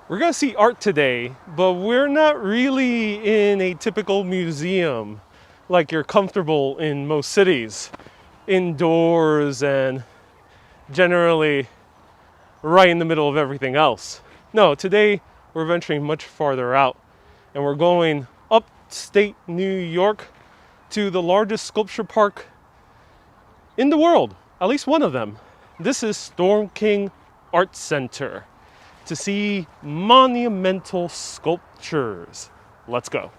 We're going to see art today, but we're not really in a typical museum like you're comfortable in most cities, indoors and generally right in the middle of everything else. No, today we're venturing much farther out, and we're going upstate New York to the largest sculpture park in the world, at least one of them. This is Storm King Art Center, to see monumental sculptures. Let's go.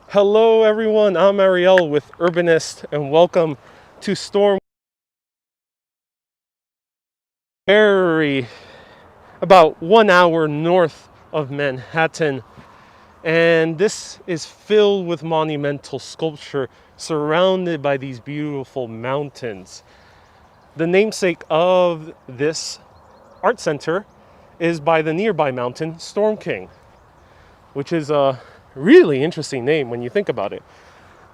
Hello everyone, I'm Ariel with Urbanist, and welcome to Storm. Very about 1 hour north of Manhattan, and this is filled with monumental sculpture surrounded by these beautiful mountains. The namesake of this art center is by the nearby mountain, Storm King, which is a really interesting name when you think about it.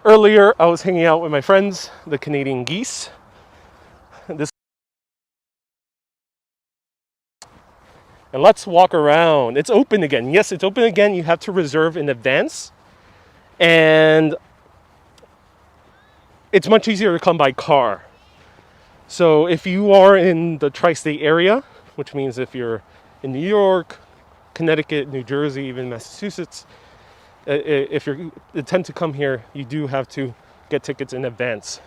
Earlier, I was hanging out with my friends, the Canadian geese. And let's walk around. It's open again. Yes, it's open again. You have to reserve in advance. And it's much easier to come by car. So if you are in the tri-state area, which means if you're in New York, Connecticut, New Jersey, even Massachusetts, if you intend to come here, you do have to get tickets in advance.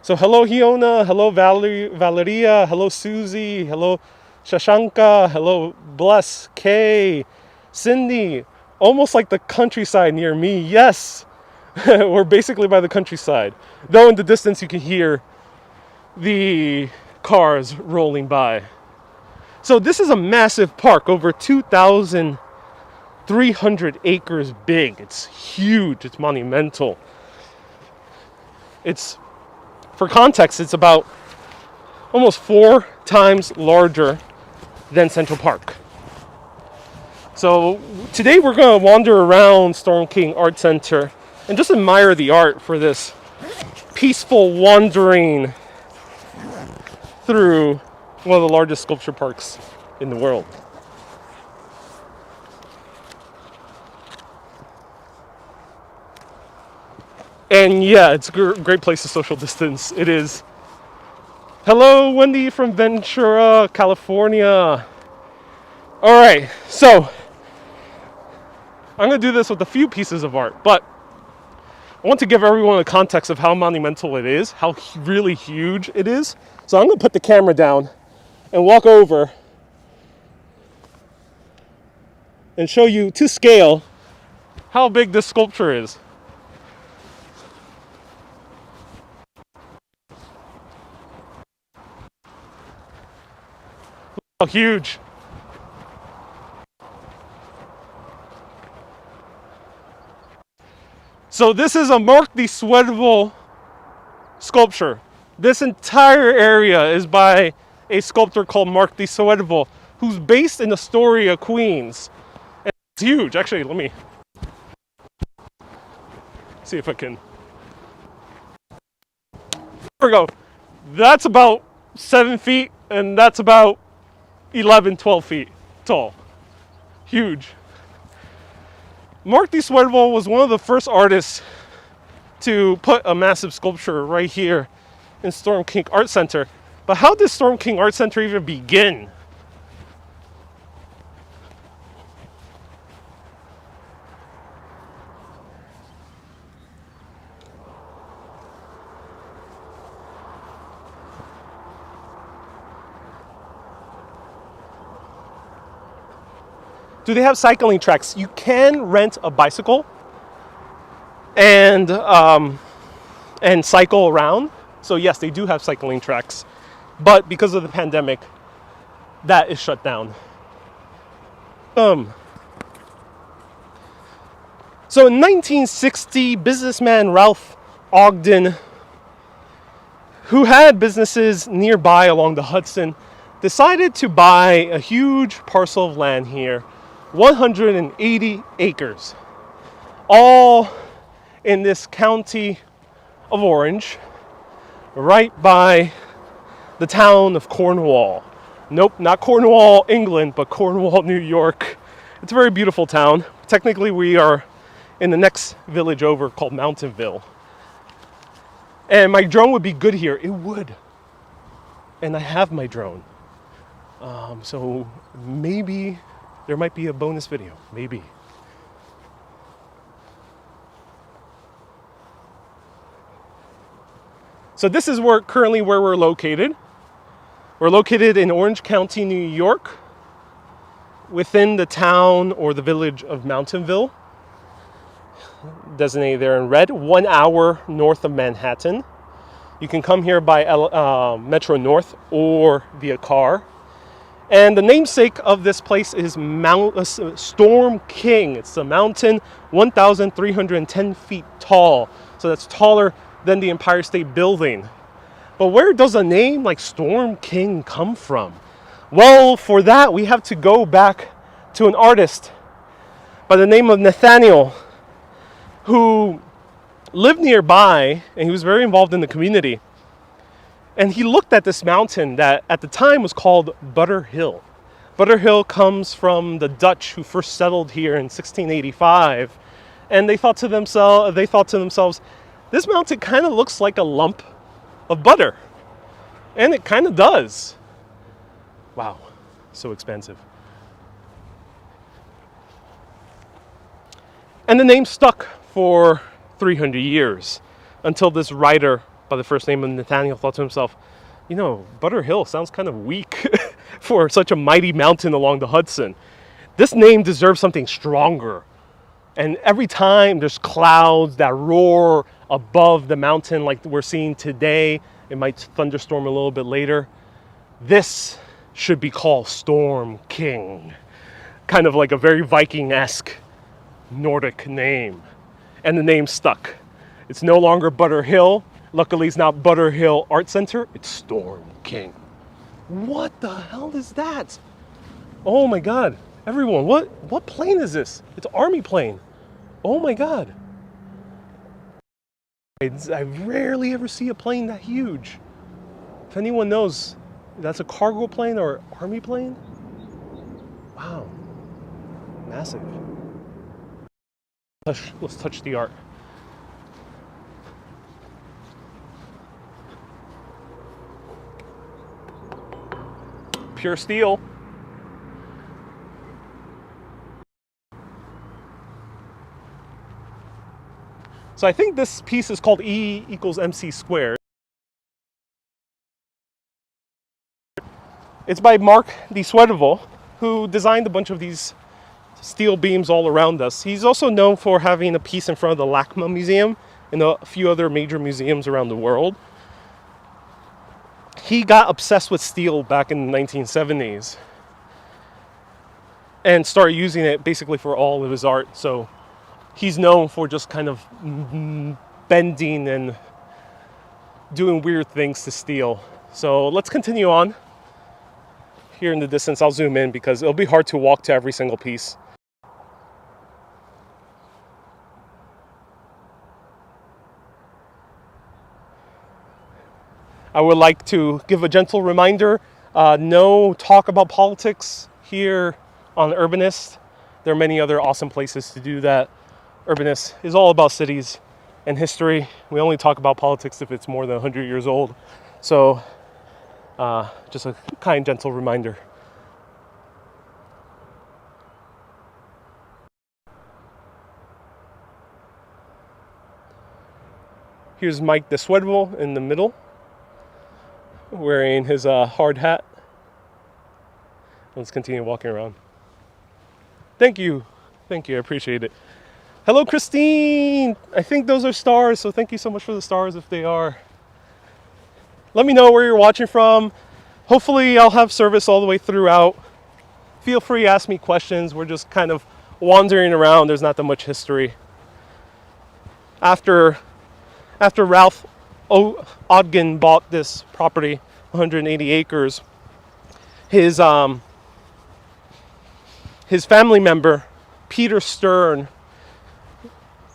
So hello Hiona, hello Valeria, hello Susie, hello Shashanka, hello Bless, Kay, Cindy, almost like the countryside near me. Yes, we're basically by the countryside. Though in the distance you can hear the cars rolling by. So this is a massive park, over 2,300 acres big. It's huge, it's monumental. For context, it's about almost 4 times larger than Central Park. So today we're going to wander around Storm King Art Center and just admire the art for this peaceful wandering through one of the largest sculpture parks in the world. And yeah, it's a great place to social distance. It is. Hello, Wendy from Ventura, California. All right, so I'm going to do this with a few pieces of art, but I want to give everyone a context of how monumental it is, how really huge it is. So I'm going to put the camera down and walk over and show you to scale how big this sculpture is. How huge. So this is a Marc de Suedeval sculpture. This entire area is by a sculptor called Marc de Suedeval, who's based in Astoria, Queens. And it's huge. Actually, let me see if I can. There we go. That's about 7 feet, and that's about 11, 12 feet tall. Huge. Marc de Suedeval was one of the first artists to put a massive sculpture right here in Storm King Art Center. But how did Storm King Art Center even begin? Do they have cycling tracks? You can rent a bicycle and cycle around. So yes, they do have cycling tracks, but because of the pandemic, that is shut down. So in 1960, businessman Ralph Ogden, who had businesses nearby along the Hudson, decided to buy a huge parcel of land here, 180 acres, all in this county of Orange, right by the town of Cornwall. Nope, not Cornwall, England, but Cornwall, New York. It's a very beautiful town. Technically, we are in the next village over called Mountainville. And my drone would be good here. It would. And I have my drone. So maybe there might be a bonus video. Maybe. So this is currently where we're located. We're located in Orange County, New York, within the town or the village of Mountainville, designated there in red, 1 hour north of Manhattan. You can come here by Metro North or via car. And the namesake of this place is Storm King. It's a mountain 1,310 feet tall. So that's taller than the Empire State Building. But where does a name like Storm King come from? Well, for that, we have to go back to an artist by the name of Nathaniel, who lived nearby, and he was very involved in the community. And he looked at this mountain that at the time was called Butter Hill. Butter Hill comes from the Dutch who first settled here in 1685. And they thought to themselves, this mountain kind of looks like a lump of butter. And it kind of does. Wow, so expensive. And the name stuck for 300 years until this writer by the first name of Nathaniel thought to himself, Butter Hill sounds kind of weak for such a mighty mountain along the Hudson. This name deserves something stronger. And every time there's clouds that roar above the mountain like we're seeing today, it might thunderstorm a little bit later, this should be called Storm King. Kind of like a very Viking-esque Nordic name. And the name stuck. It's no longer Butter Hill. Luckily, it's not Butter Hill Art Center. It's Storm King. What the hell is that? Oh my God. Everyone, what plane is this? It's an army plane. Oh my God. I rarely ever see a plane that huge. If anyone knows, that's a cargo plane or army plane? Wow. Massive. Let's touch the art. Pure steel. So I think this piece is called E equals MC squared. It's by Mark de Swedeval, who designed a bunch of these steel beams all around us. He's also known for having a piece in front of the LACMA Museum and a few other major museums around the world. He got obsessed with steel back in the 1970s and started using it basically for all of his art. So he's known for just kind of bending and doing weird things to steel. So let's continue on. Here in the distance, I'll zoom in because it'll be hard to walk to every single piece. I would like to give a gentle reminder, no talk about politics here on Urbanist. There are many other awesome places to do that. Urbanist is all about cities and history. We only talk about politics if it's more than 100 years old. So just a kind, gentle reminder. Here's Mike de Swedeval in the middle, wearing his hard hat. Let's continue walking around. Thank you, I appreciate it. Hello, Christine. I think those are stars, so thank you so much for the stars if they are. Let me know where you're watching from. Hopefully I'll have service all the way throughout. Feel free to ask me questions. We're just kind of wandering around. There's not that much history. After Ralph Ogden bought this property, 180 acres, his family member, Peter Stern,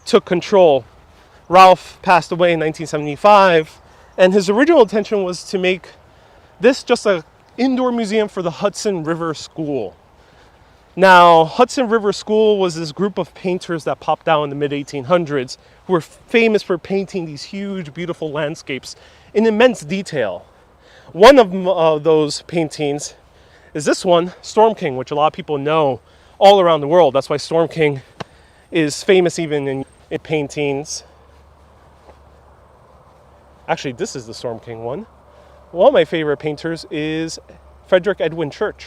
took control. Ralph passed away in 1975, and his original intention was to make this just an indoor museum for the Hudson River School. Now, Hudson River School was this group of painters that popped out in the mid-1800s who were famous for painting these huge, beautiful landscapes in immense detail. One of those paintings is this one, Storm King, which a lot of people know all around the world. That's why Storm King is famous even in paintings. Actually, this is the Storm King one. One of my favorite painters is Frederic Edwin Church.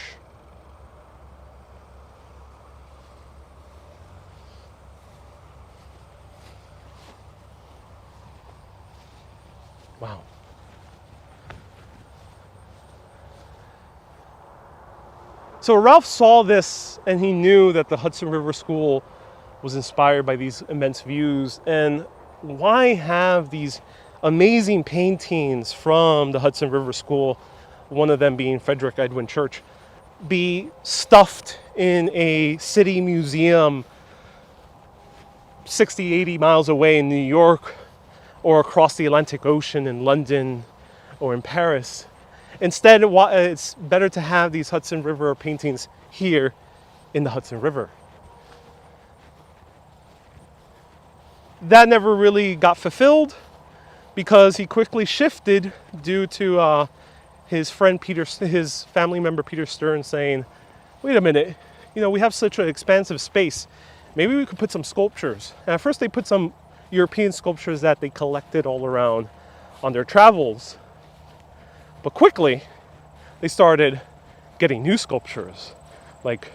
Wow. So Ralph saw this and he knew that the Hudson River School was inspired by these immense views. And why have these amazing paintings from the Hudson River School, one of them being Frederic Edwin Church, be stuffed in a city museum 60, 80 miles away in New York or across the Atlantic Ocean in London or in Paris? Instead, it's better to have these Hudson River paintings here in the Hudson River. That never really got fulfilled because he quickly shifted due to his friend Peter, his family member Peter Stern saying, wait a minute, we have such an expansive space. Maybe we could put some sculptures. And at first they put some European sculptures that they collected all around on their travels. But quickly, they started getting new sculptures, like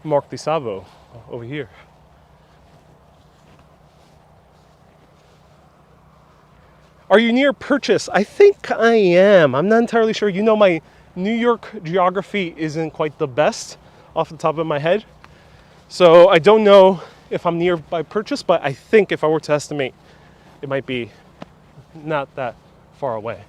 Mark de Savo over here. Are you near Purchase? I think I am. I'm not entirely sure. My New York geography isn't quite the best off the top of my head. So I don't know if I'm nearby Purchase, but I think if I were to estimate, it might be not that far away.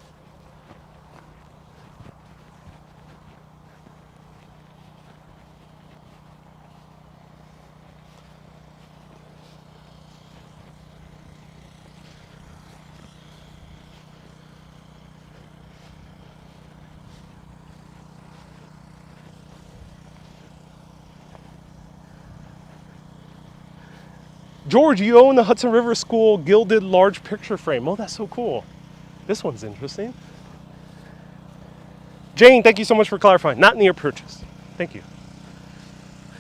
George, you own the Hudson River School gilded large picture frame. Oh, that's so cool. This one's interesting. Jane, thank you so much for clarifying. Not near Purchase. Thank you.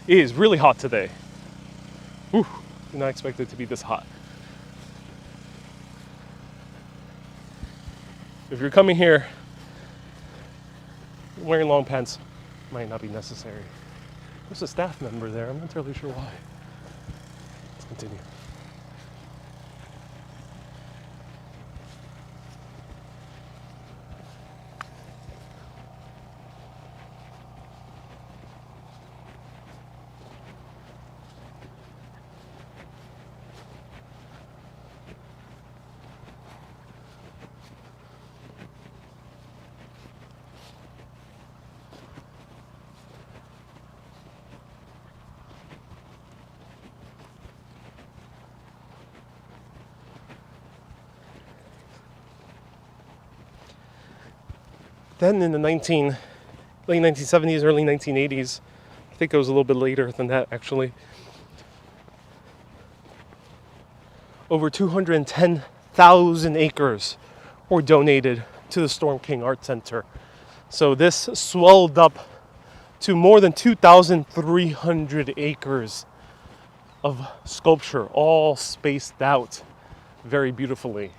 It is really hot today. Whew, did not expect it to be this hot. If you're coming here, wearing long pants might not be necessary. There's a staff member there. I'm not entirely sure why. Let's continue. Then in the late 1970s, early 1980s, I think it was a little bit later than that actually, over 210,000 acres were donated to the Storm King Art Center. So this swelled up to more than 2,300 acres of sculpture, all spaced out very beautifully.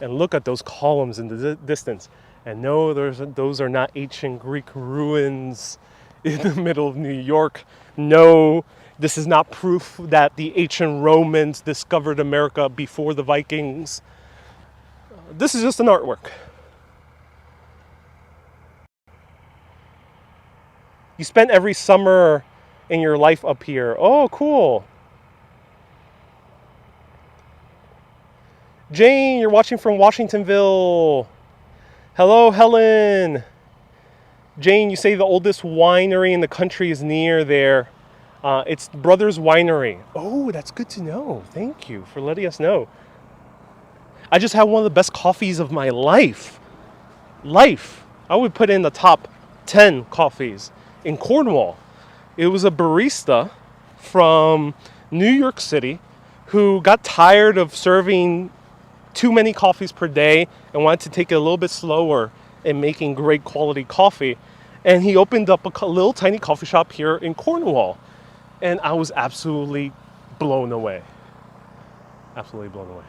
And look at those columns in the distance. And no, those are not ancient Greek ruins in the middle of New York. No, this is not proof that the ancient Romans discovered America before the Vikings. This is just an artwork. You spent every summer in your life up here. Oh, cool. Jane, you're watching from Washingtonville. Hello, Helen. Jane, you say the oldest winery in the country is near there. It's Brothers Winery. Oh, that's good to know. Thank you for letting us know. I just had one of the best coffees of my life. I would put in the top 10 coffees in Cornwall. It was a barista from New York City who got tired of serving too many coffees per day and wanted to take it a little bit slower in making great quality coffee. And he opened up a little tiny coffee shop here in Cornwall. And I was absolutely blown away. Absolutely blown away.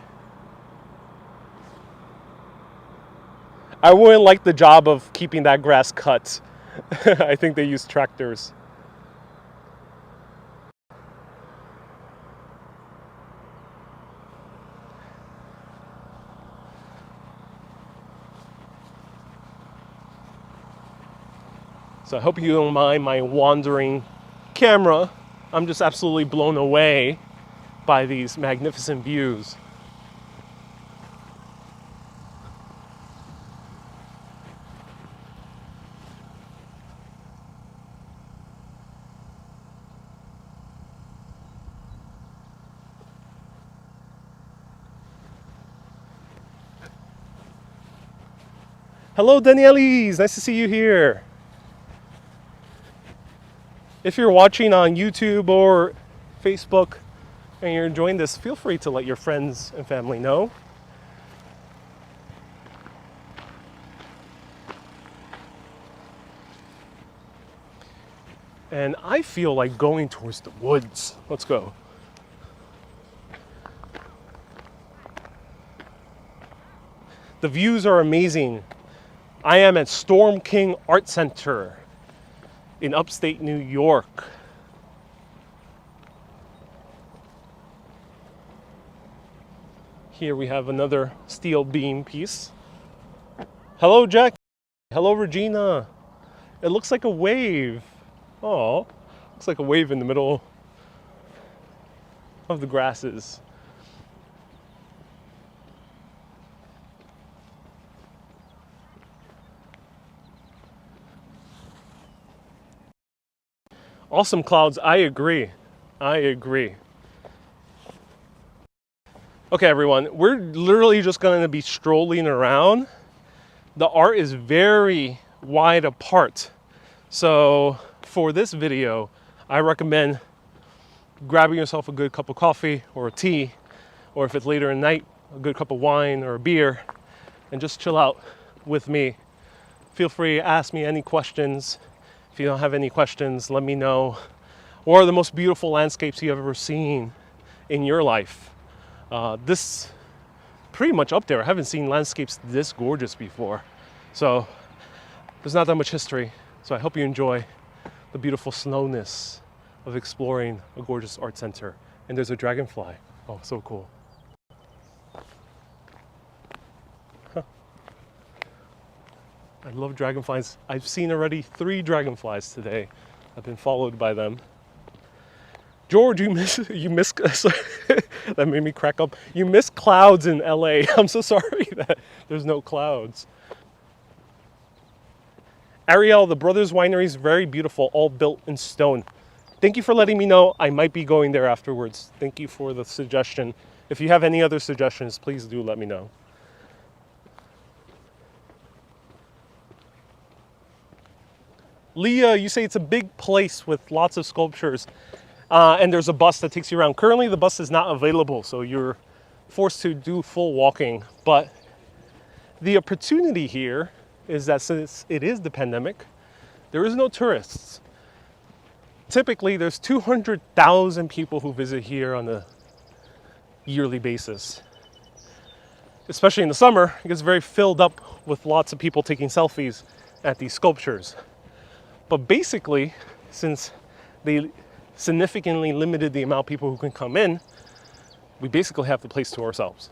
I wouldn't like the job of keeping that grass cut. I think they use tractors. So I hope you don't mind my wandering camera. I'm just absolutely blown away by these magnificent views. Hello, Danielis. Nice to see you here. If you're watching on YouTube or Facebook and you're enjoying this, feel free to let your friends and family know. And I feel like going towards the woods. Let's go. The views are amazing. I am at Storm King Art Center in upstate New York. Here we have another steel beam piece. Hello, Jack. Hello, Regina. It looks like a wave. Oh, looks like a wave in the middle of the grasses. Awesome clouds. I agree. Okay, everyone, we're literally just going to be strolling around. The art is very wide apart. So for this video, I recommend grabbing yourself a good cup of coffee or a tea, or if it's later at night, a good cup of wine or a beer, and just chill out with me. Feel free to ask me any questions. If you don't have any questions, let me know. What are the most beautiful landscapes you've ever seen in your life? This pretty much up there. I haven't seen landscapes this gorgeous before. So there's not that much history. So I hope you enjoy the beautiful slowness of exploring a gorgeous art center. And there's a dragonfly. Oh, so cool. I love dragonflies. I've seen already 3 dragonflies today. I've been followed by them. George, you miss that made me crack up. You miss clouds in LA. I'm so sorry that there's no clouds. Ariel, the Brothers Winery is very beautiful, all built in stone. Thank you for letting me know. I might be going there afterwards. Thank you for the suggestion. If you have any other suggestions, please do let me know. Leah, you say it's a big place with lots of sculptures, and there's a bus that takes you around. Currently, the bus is not available, so you're forced to do full walking. But the opportunity here is that since it is the pandemic, there is no tourists. Typically, there's 200,000 people who visit here on a yearly basis. Especially in the summer, it gets very filled up with lots of people taking selfies at these sculptures. But basically, since they significantly limited the amount of people who can come in, we basically have the place to ourselves.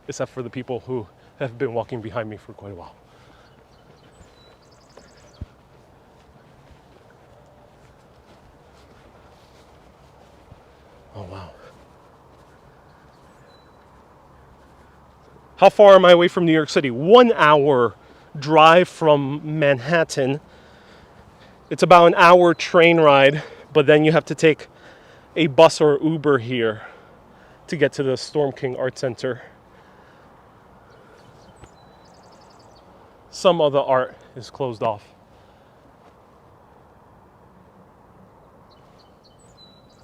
Except for the people who have been walking behind me for quite a while. Oh, wow. How far am I away from New York City? 1 hour drive from Manhattan. It's about an hour train ride, but then you have to take a bus or Uber here to get to the Storm King Art Center. Some of the art is closed off.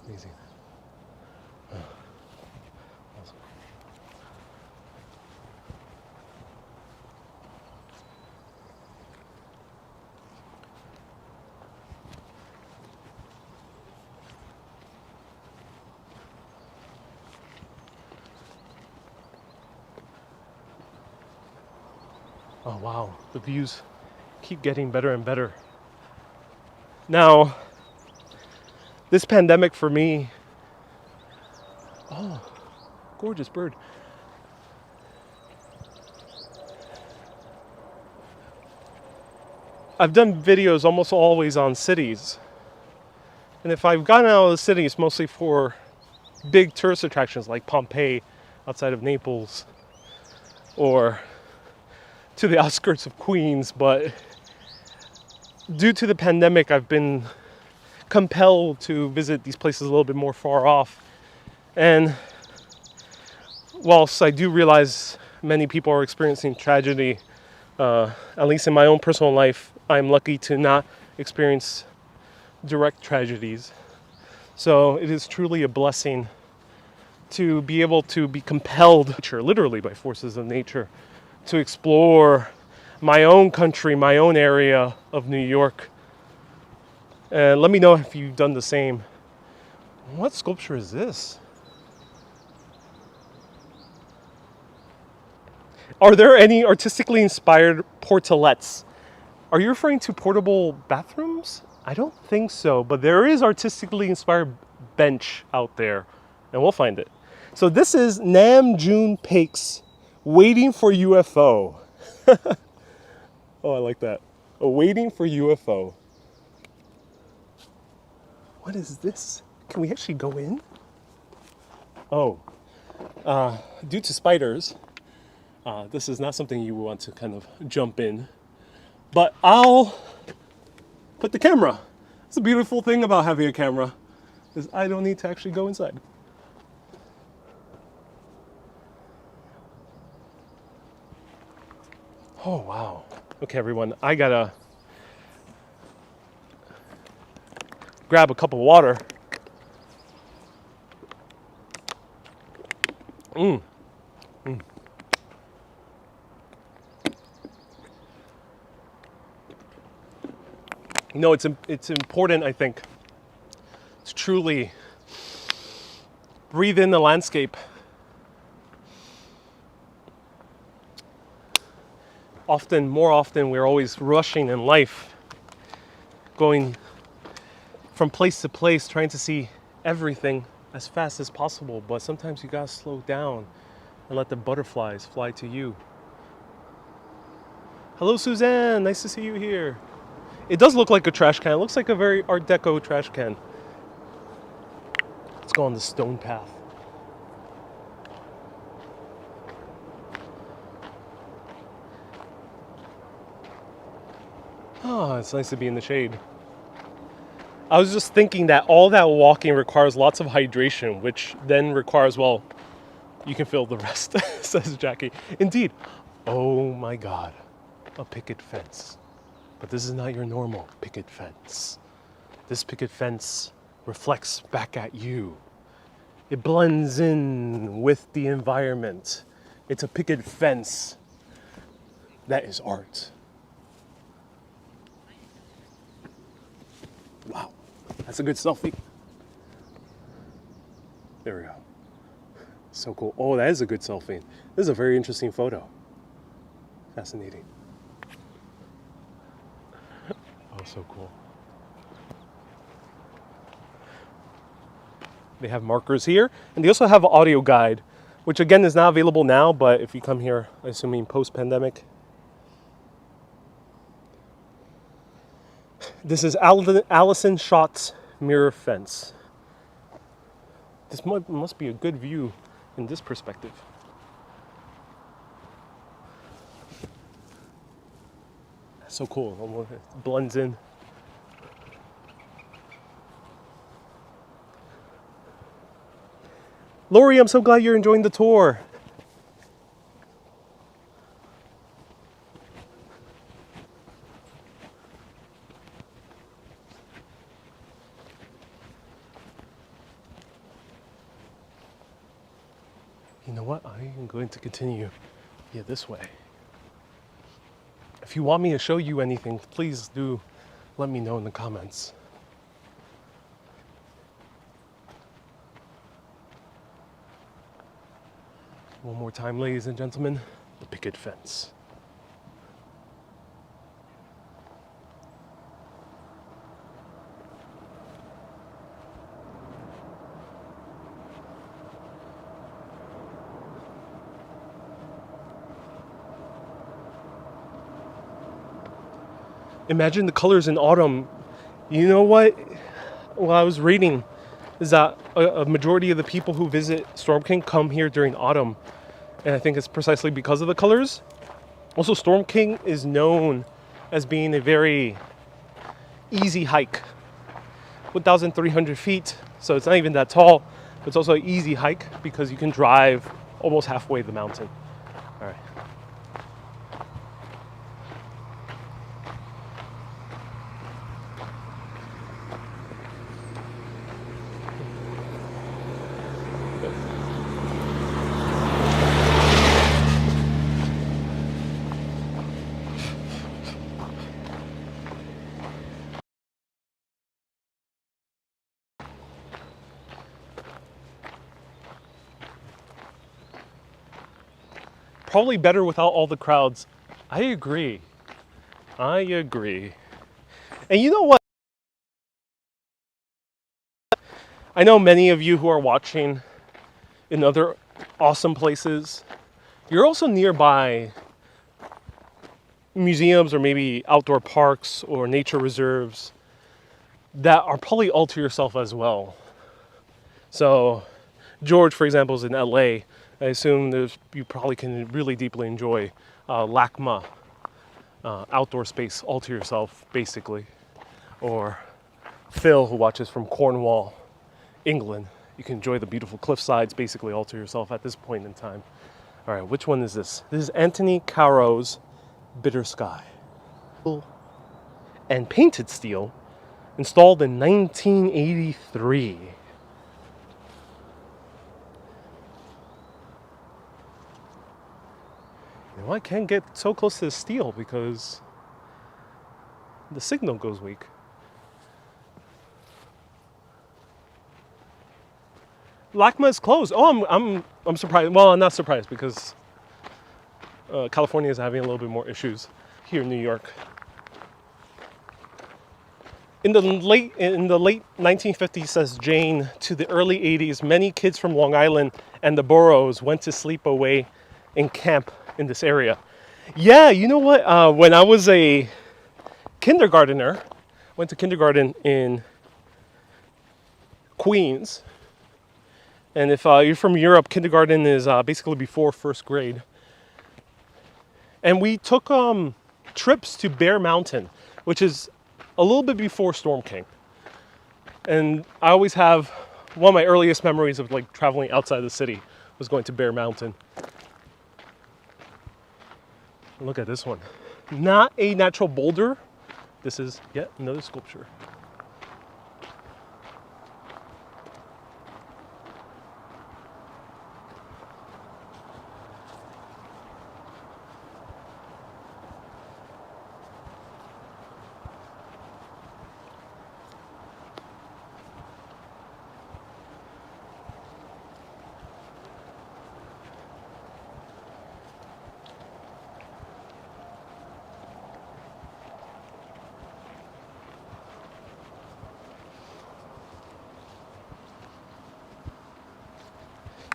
Amazing. Awesome. Oh wow, the views keep getting better and better. Now, this pandemic for me, oh, gorgeous bird. I've done videos almost always on cities. And if I've gotten out of the city, it's mostly for big tourist attractions like Pompeii outside of Naples, or to the outskirts of Queens. But due to the pandemic, I've been compelled to visit these places a little bit more far off. And whilst I do realize many people are experiencing tragedy, at least in my own personal life, I'm lucky to not experience direct tragedies. So it is truly a blessing to be able to be compelled, literally by forces of nature, to explore my own country, my own area of New York. And let me know if you've done the same. What sculpture is this? Are there any artistically inspired portalettes? Are you referring to portable bathrooms? I don't think so, but there is artistically inspired bench out there, and we'll find it. So this is Nam June Paik's Waiting for UFO. Oh, I like that. Waiting for UFO. What is this? Can we actually go in? Oh, due to spiders, this is not something you want to kind of jump in. But I'll put the camera. It's a beautiful thing about having a camera, is I don't need to actually go inside. Oh, wow. Okay, everyone, I gotta grab a cup of water. You know, it's important, I think, to truly breathe in the landscape. More often, we're always rushing in life, going from place to place, trying to see everything as fast as possible. But sometimes you gotta slow down and let the butterflies fly to you. Hello, Suzanne. Nice to see you here. It does look like a trash can. It looks like a very Art Deco trash can. Let's go on the stone path. Oh, it's nice to be in the shade. I was just thinking that all that walking requires lots of hydration, which then requires, well, you can fill the rest, says Jackie. Indeed. Oh my God, a picket fence. But this is not your normal picket fence. This picket fence reflects back at you. It blends in with the environment. It's a picket fence that is art. Wow, that's a good selfie. There we go. So cool. Oh, that is a good selfie. This is a very interesting photo. Fascinating. Oh, so cool. They have markers here, and they also have an audio guide, which again is not available now, but if you come here, assuming post-pandemic. This is Allison Schott's mirror fence. This must be a good view in this perspective. So cool. It blends in. Lori, I'm so glad you're enjoying the tour. You know what? I am going to continue this way. If you want me to show you anything, please do let me know in the comments. One more time, ladies and gentlemen, the picket fence. Imagine the colors in autumn. You know what? What I was reading is that a majority of the people who visit Storm King come here during autumn. And I think it's precisely because of the colors. Also, Storm King is known as being a very easy hike. 1,300 feet, so it's not even that tall. But it's also an easy hike because you can drive almost halfway the mountain. All right. Probably better without all the crowds. I agree. And you know what? I know many of you who are watching in other awesome places, you're also nearby museums or maybe outdoor parks or nature reserves that are probably all to yourself as well. So George, for example, is in LA. I assume you probably can really deeply enjoy LACMA, outdoor space all to yourself, basically. Or Phil, who watches from Cornwall, England. You can enjoy the beautiful cliffsides basically all to yourself at this point in time. All right, which one is this? This is Anthony Caro's Bitter Sky. And painted steel, installed in 1983. You know, I can't get so close to the steel because the signal goes weak. LACMA is closed. Oh, I'm surprised. Well, I'm not surprised because California is having a little bit more issues here in New York. In the late 1950s, says Jane, to the early 80s, many kids from Long Island and the boroughs went to sleep away in camp in this area. Yeah, you know what? When I was a kindergartner, went to kindergarten in Queens. And if you're from Europe, kindergarten is basically before first grade. And we took trips to Bear Mountain, which is a little bit before Storm King. And I always have one of my earliest memories of like traveling outside the city was going to Bear Mountain. Look at this one. Not a natural boulder. This is yet another sculpture.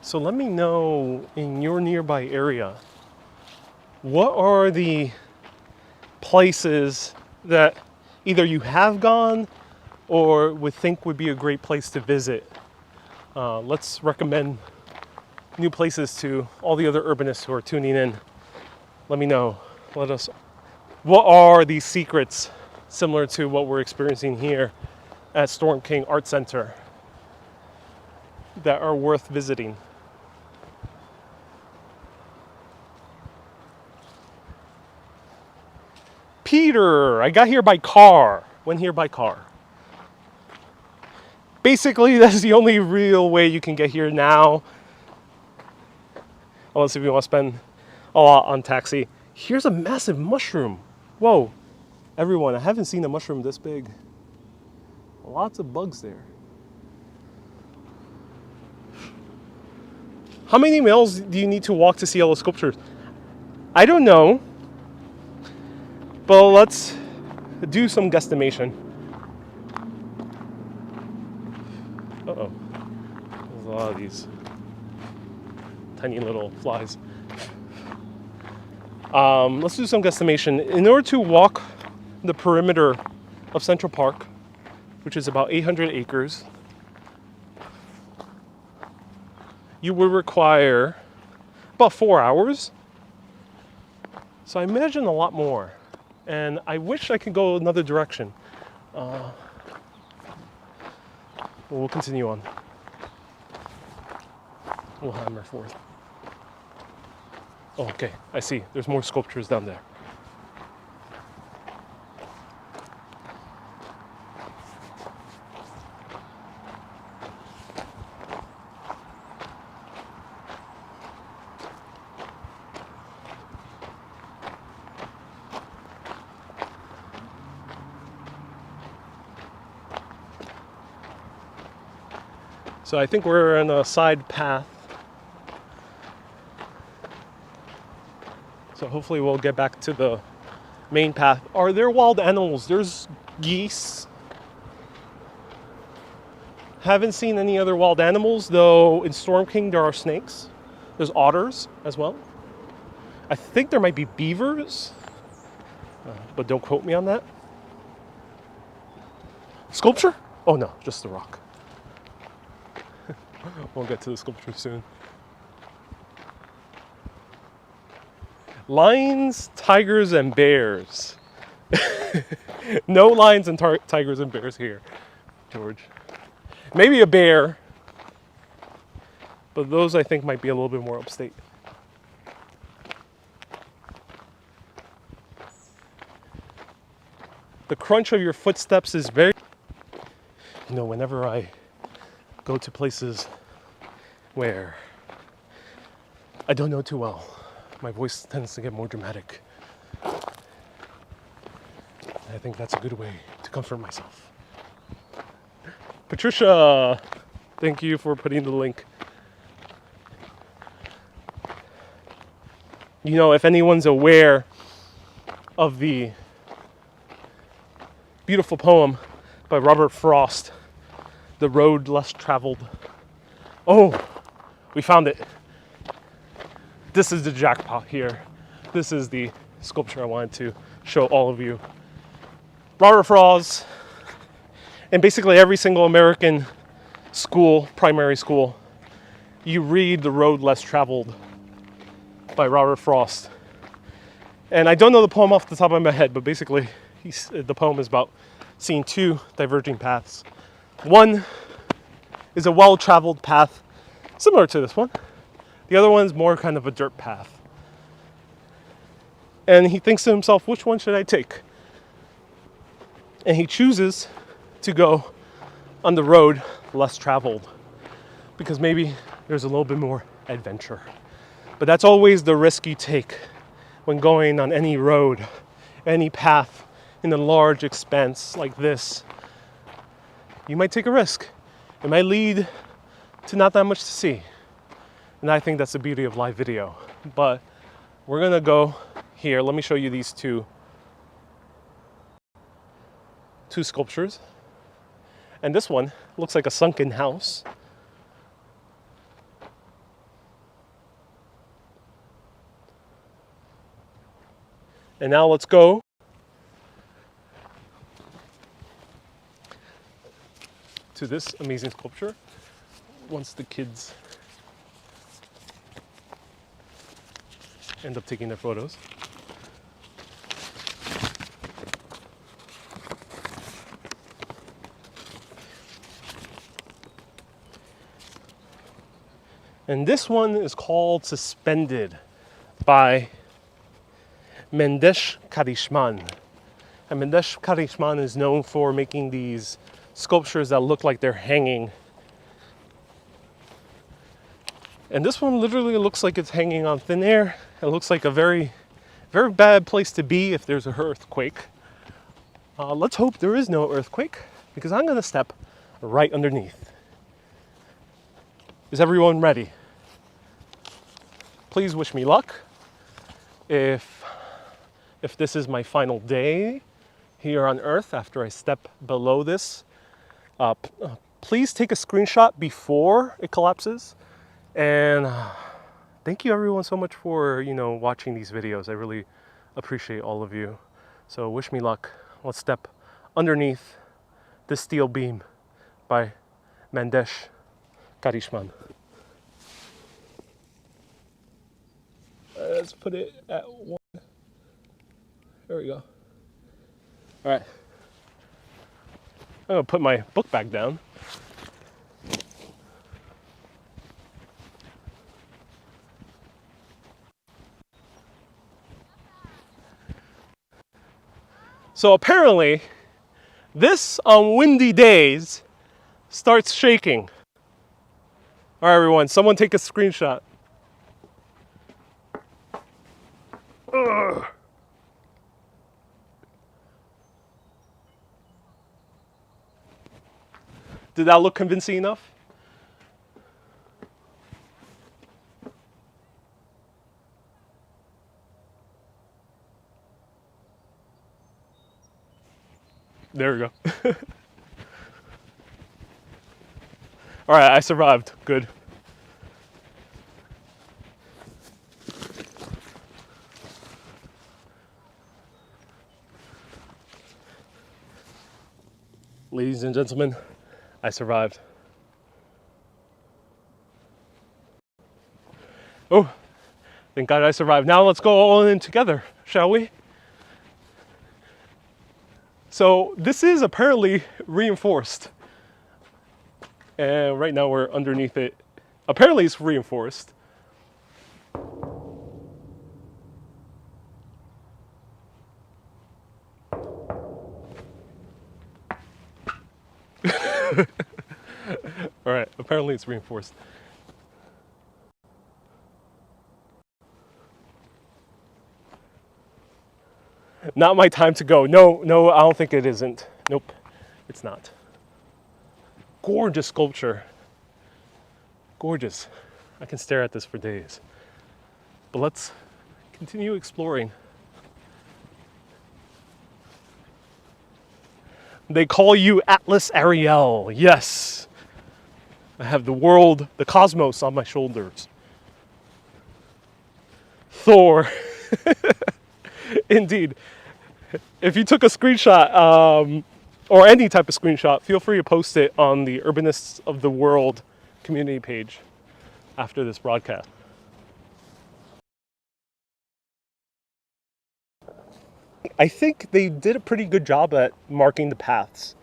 So let me know in your nearby area, what are the places that either you have gone or would think would be a great place to visit. Let's recommend new places to all the other urbanists who are tuning in. Let me know. What are these secrets similar to what we're experiencing here at Storm King Art Center? that are worth visiting. Peter, I got here by car. Went here by car. Basically, that's the only real way you can get here now. Unless if you want to spend a lot on taxi. Here's a massive mushroom. Whoa. Everyone, I haven't seen a mushroom this big. Lots of bugs there. How many miles do you need to walk to see all the sculptures? I don't know. But let's do some guesstimation. Uh-oh. There's a lot of these tiny little flies. Let's do some guesstimation. In order to walk the perimeter of Central Park, which is about 800 acres, you would require about 4 hours. So I imagine a lot more. And I wish I could go another direction. We'll continue on. We'll hammer forth. Oh, okay, I see. There's more sculptures down there. So I think we're on a side path. So hopefully we'll get back to the main path. Are there wild animals? There's geese. Haven't seen any other wild animals, though in Storm King there are snakes. There's otters as well. I think there might be beavers, but don't quote me on that. Sculpture? Oh no, just the rock. We'll get to the sculpture soon. Lions, tigers, and bears. No lions and tigers and bears here, George. Maybe a bear, but those I think might be a little bit more upstate. The crunch of your footsteps is very... You know, whenever I go to places where I don't know too well, my voice tends to get more dramatic. I think that's a good way to comfort myself. Patricia, thank you for putting the link. You know, if anyone's aware of the beautiful poem by Robert Frost, The Road Less Traveled. Oh, we found it. This is the jackpot here. This is the sculpture I wanted to show all of you. Robert Frost, in basically every single American school, primary school, you read The Road Less Traveled by Robert Frost. And I don't know the poem off the top of my head, but basically the poem is about seeing two diverging paths. One is a well-traveled path, similar to this one. The other one is more kind of a dirt path. And he thinks to himself, which one should I take? And he chooses to go on the road less traveled, because maybe there's a little bit more adventure. But that's always the risk you take when going on any road, any path in a large expanse like this. You might take a risk. It might lead to not that much to see. And I think that's the beauty of live video. But we're gonna go here. Let me show you these two sculptures. And this one looks like a sunken house. And now let's go to this amazing sculpture once the kids end up taking their photos. And this one is called Suspended by Mendesh Karishman. And Mendesh Karishman is known for making these sculptures that look like they're hanging. And this one literally looks like it's hanging on thin air. It looks like a very, very bad place to be if there's an earthquake. Let's hope there is no earthquake, because I'm gonna step right underneath. Is everyone ready? Please wish me luck. If this is my final day here on Earth after I step below this, please take a screenshot before it collapses. And thank you everyone so much for, watching these videos. I really appreciate all of you. So wish me luck. Let's step underneath this steel beam by Mendesh Karishman. Let's put it at 1. There we go. All right. I'm gonna put my book back down. So apparently, this on windy days starts shaking. All right, everyone, someone take a screenshot. Ugh. Did that look convincing enough? There we go. All right, I survived. Good. Ladies and gentlemen, I survived. Oh, thank God I survived. Now let's go all in together, shall we? So this is apparently reinforced. And right now we're underneath it. Apparently it's reinforced. All right, apparently it's reinforced. Not my time to go. No, I don't think it isn't. Nope, it's not. Gorgeous sculpture. Gorgeous. I can stare at this for days. But let's continue exploring. They call you Atlas Ariel. Yes. I have the world, the cosmos on my shoulders. Thor. Indeed. If you took a screenshot, or any type of screenshot, feel free to post it on the Urbanists of the World community page after this broadcast. I think they did a pretty good job at marking the paths.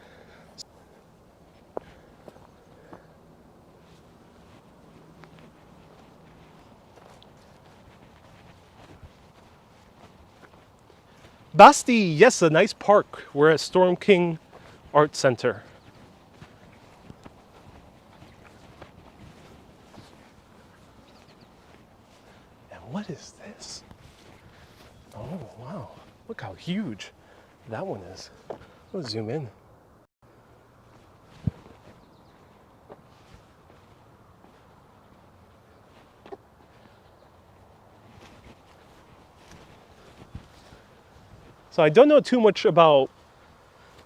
Basti, yes, a nice park. We're at Storm King Art Center. And what is this? Oh, wow. Look how huge that one is. Let's zoom in. So I don't know too much about,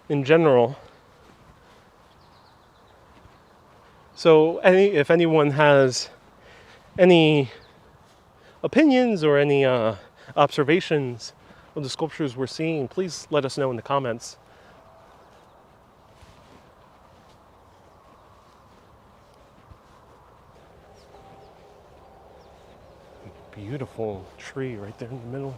in general. So if anyone has any opinions or any observations of the sculptures we're seeing, please let us know in the comments. Beautiful tree right there in the middle.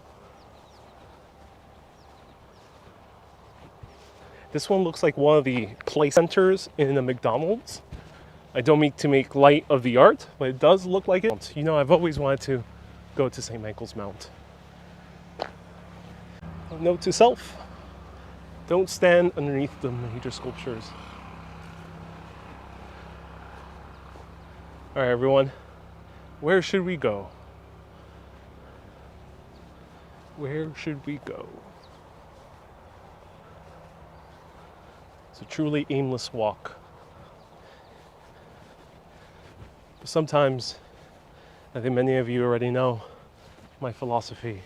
This one looks like one of the play centers in a McDonald's. I don't mean to make light of the art, but it does look like it. You know, I've always wanted to go to St. Michael's Mount. Note to self, don't stand underneath the major sculptures. All right, everyone, where should we go? Where should we go? It's a truly aimless walk. But sometimes, I think many of you already know, my philosophy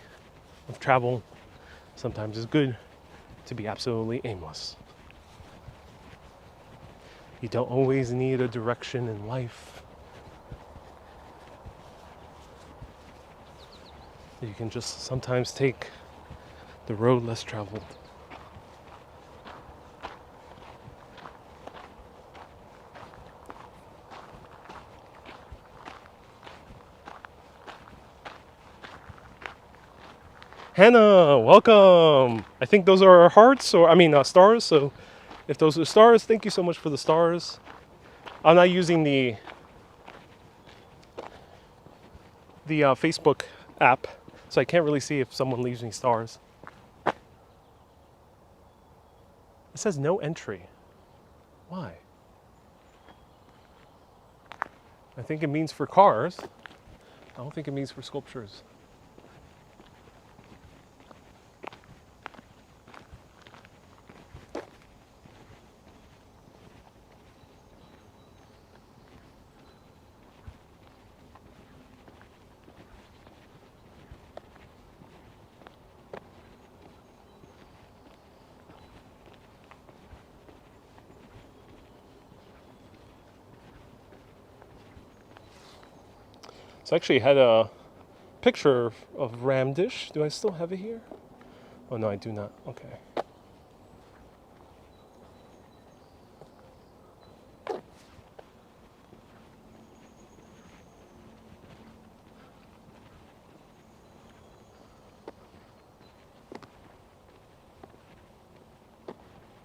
of travel sometimes is good to be absolutely aimless. You don't always need a direction in life. You can just sometimes take the road less traveled. Hannah, welcome. I think those are our hearts, or stars. So if those are stars, thank you so much for the stars. I'm not using the Facebook app, so I can't really see if someone leaves me stars. It says no entry. Why? I think it means for cars. I don't think it means for sculptures. So I actually had a picture of ram dish. Do I still have it here? Oh no, I do not. Okay.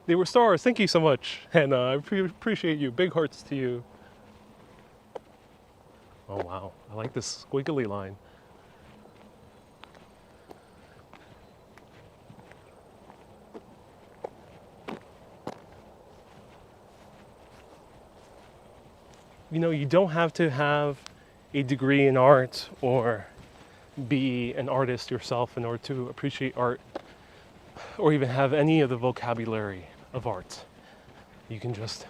They were stars. Thank you so much, Hannah. I appreciate you. Big hearts to you. Oh wow, I like this squiggly line. You know, you don't have to have a degree in art or be an artist yourself in order to appreciate art or even have any of the vocabulary of art. You can just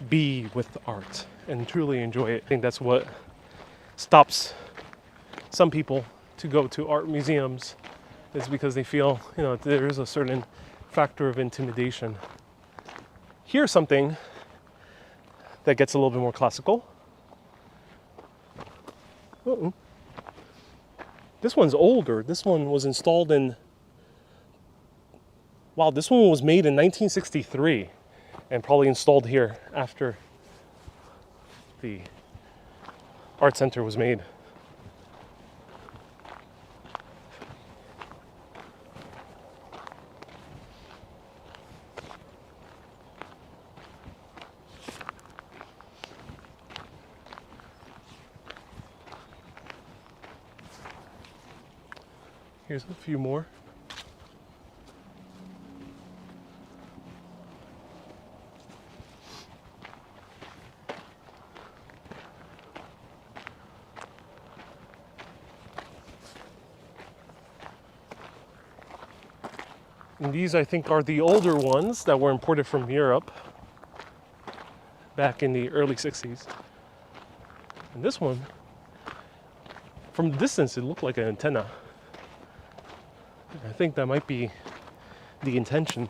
be with art and truly enjoy it. I think that's what stops some people to go to art museums, is because they feel, you know, there is a certain factor of intimidation. Here's something that gets a little bit more classical. Uh-oh. This one's older. This one was installed in, wow, this one was made in 1963 and probably installed here after the art center was made. Here's a few more. And these, I think, are the older ones that were imported from Europe back in the early 60s. And this one, from distance, it looked like an antenna. I think that might be the intention.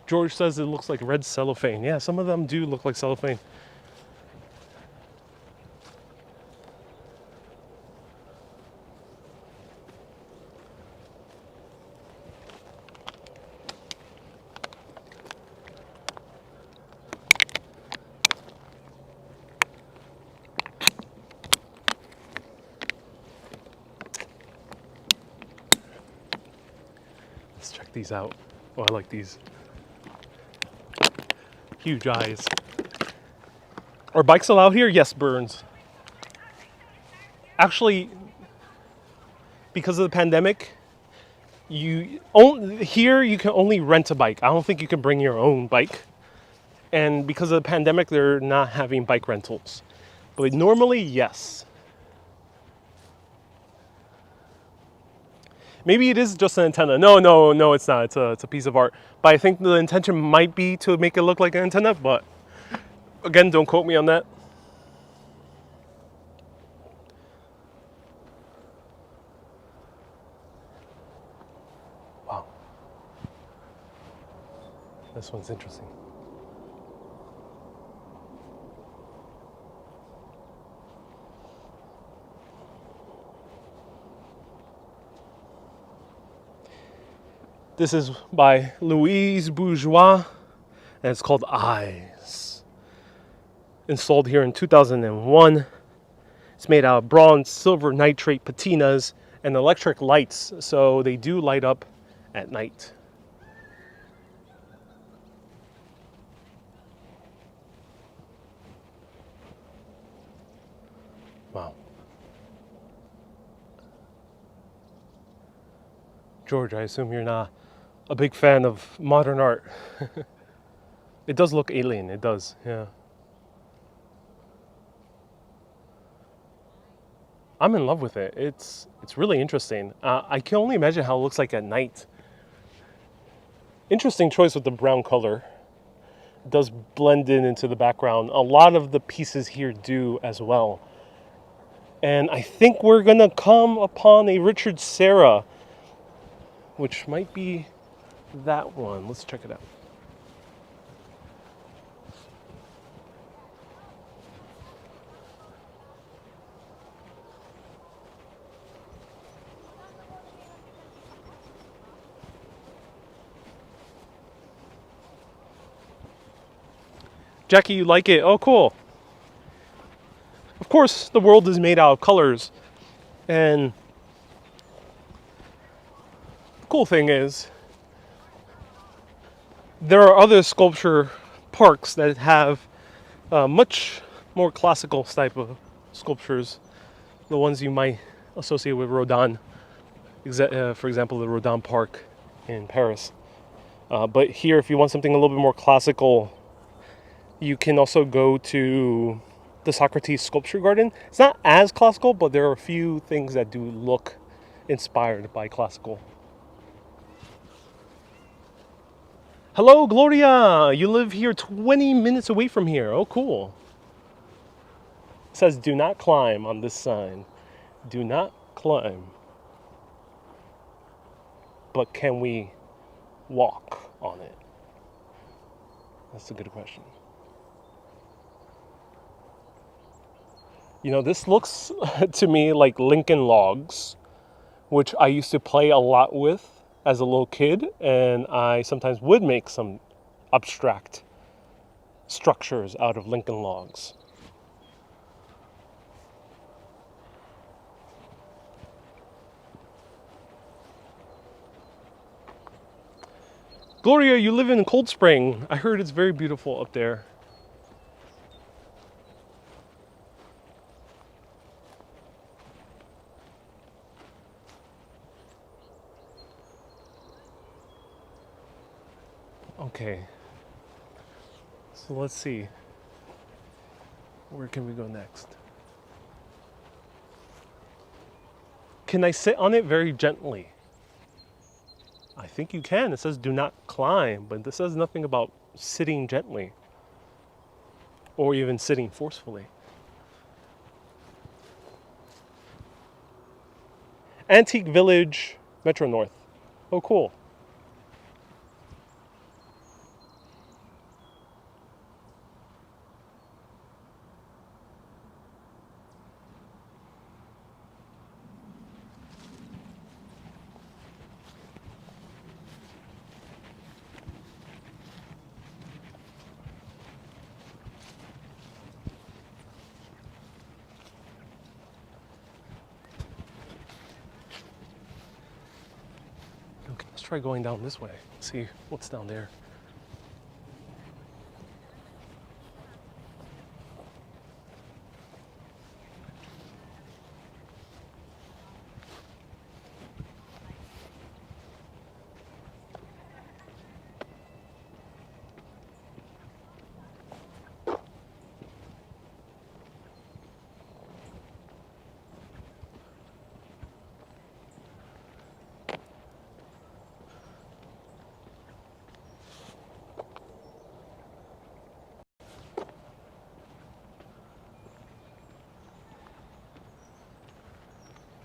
George says it looks like red cellophane. Yeah, some of them do look like cellophane. check these out. Oh, I like these. Huge eyes. Are bikes allowed here? Yes, Burns. Actually, because of the pandemic, here you can only rent a bike. I don't think you can bring your own bike. And because of the pandemic, they're not having bike rentals. But normally, yes. Maybe it is just an antenna. No, it's not. It's a piece of art. But I think the intention might be to make it look like an antenna. But again, don't quote me on that. Wow. This one's interesting. This is by Louise Bourgeois, and it's called Eyes. Installed here in 2001. It's made out of bronze, silver nitrate patinas, and electric lights, so they do light up at night. Wow. George, I assume you're not a big fan of modern art. It does look alien, it does, yeah. I'm in love with it. It's really interesting. I can only imagine how it looks like at night. Interesting choice with the brown color. It does blend in into the background. A lot of the pieces here do as well. And I think we're gonna come upon a Richard Serra, which might be that one. Let's check it out. Jackie, you like it? Oh, cool. Of course, the world is made out of colors. And the cool thing is, there are other sculpture parks that have much more classical type of sculptures. The ones you might associate with Rodin. For example, the Rodin Park in Paris. But here, if you want something a little bit more classical, you can also go to the Socrates Sculpture Garden. It's not as classical, but there are a few things that do look inspired by classical. Hello, Gloria! You live here 20 minutes away from here. Oh, cool. It says, do not climb on this sign. Do not climb. But can we walk on it? That's a good question. You know, this looks to me like Lincoln Logs, which I used to play a lot with as a little kid, and I sometimes would make some abstract structures out of Lincoln Logs. Gloria, you live in Cold Spring. I heard it's very beautiful up there. Okay, so let's see. Where can we go next? Can I sit on it very gently? I think you can. It says do not climb, but this says nothing about sitting gently or even sitting forcefully. Antique Village, Metro North. Oh, cool. Okay, let's try try going down this way. See what's down there.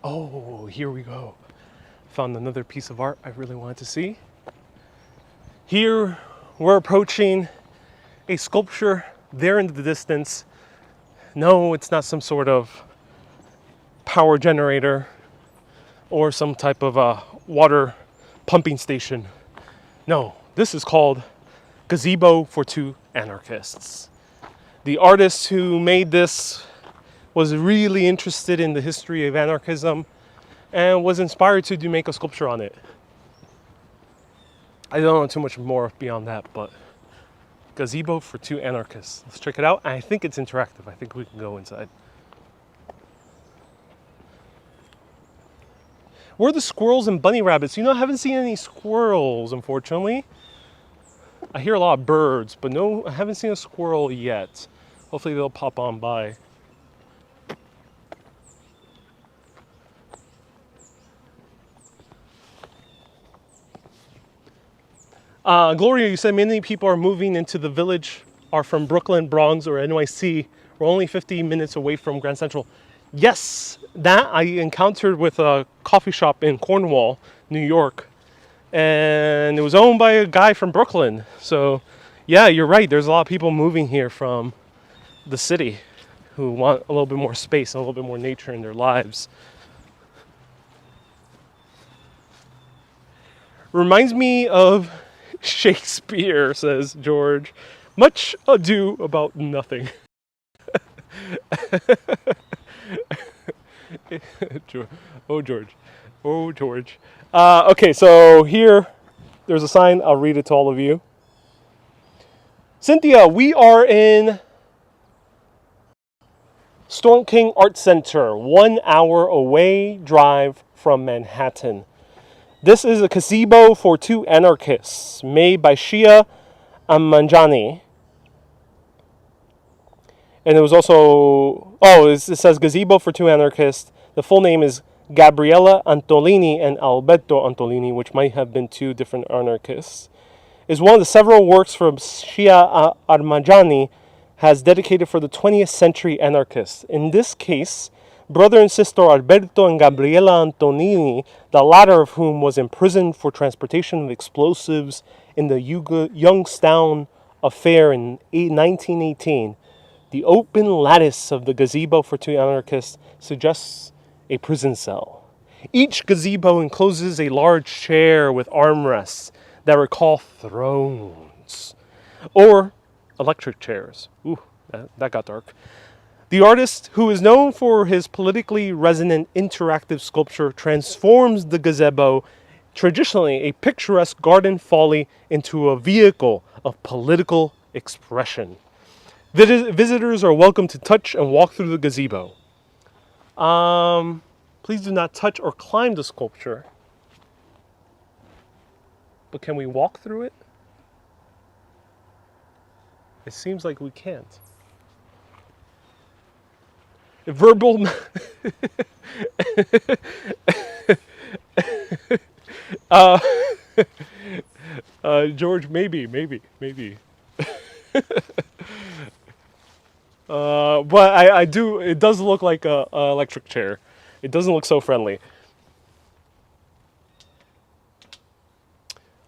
Oh, here we go. Found another piece of art I really wanted to see. Here we're approaching a sculpture there in the distance. No, it's not some sort of power generator or some type of water pumping station. No, this is called Gazebo for Two Anarchists. The artist who made this was really interested in the history of anarchism and was inspired to make a sculpture on it. I don't know too much more beyond that, but Gazebo for Two Anarchists. Let's check it out. I think it's interactive. I think we can go inside. Where are the squirrels and bunny rabbits? You know, I haven't seen any squirrels, unfortunately. I hear a lot of birds, but no, I haven't seen a squirrel yet. Hopefully they'll pop on by. Gloria, you said many people are moving into the village, are from Brooklyn, Bronx, or NYC. We're only 50 minutes away from Grand Central. Yes, that I encountered with a coffee shop in Cornwall, New York. And it was owned by a guy from Brooklyn. So, yeah, you're right. There's a lot of people moving here from the city who want a little bit more space and a little bit more nature in their lives. Reminds me of Shakespeare, says George. Much ado about nothing. Oh, George. Oh, George. Okay, so here, there's a sign. I'll read it to all of you. Cynthia, we are in Storm King Art Center, 1 hour away drive from Manhattan. This is a gazebo for two anarchists made by Shia Amanjani. And it was also, it says Gazebo for Two Anarchists. The full name is Gabriella Antolini and Alberto Antolini, which might have been two different anarchists. Is one of the several works from Shia Amanjani has dedicated for the 20th century anarchists. In this case, brother and sister Alberto and Gabriella Antonini, the latter of whom was imprisoned for transportation of explosives in the Youngstown affair in 1918. The open lattice of the Gazebo for Two Anarchists suggests a prison cell. Each gazebo encloses a large chair with armrests that recall thrones or electric chairs. Ooh, that got dark. The artist, who is known for his politically resonant interactive sculpture, transforms the gazebo, traditionally a picturesque garden folly, into a vehicle of political expression. Visitors are welcome to touch and walk through the gazebo. Please do not touch or climb the sculpture. But can we walk through it? It seems like we can't. Verbal... George, maybe. But I do, it does look like a electric chair. It doesn't look so friendly.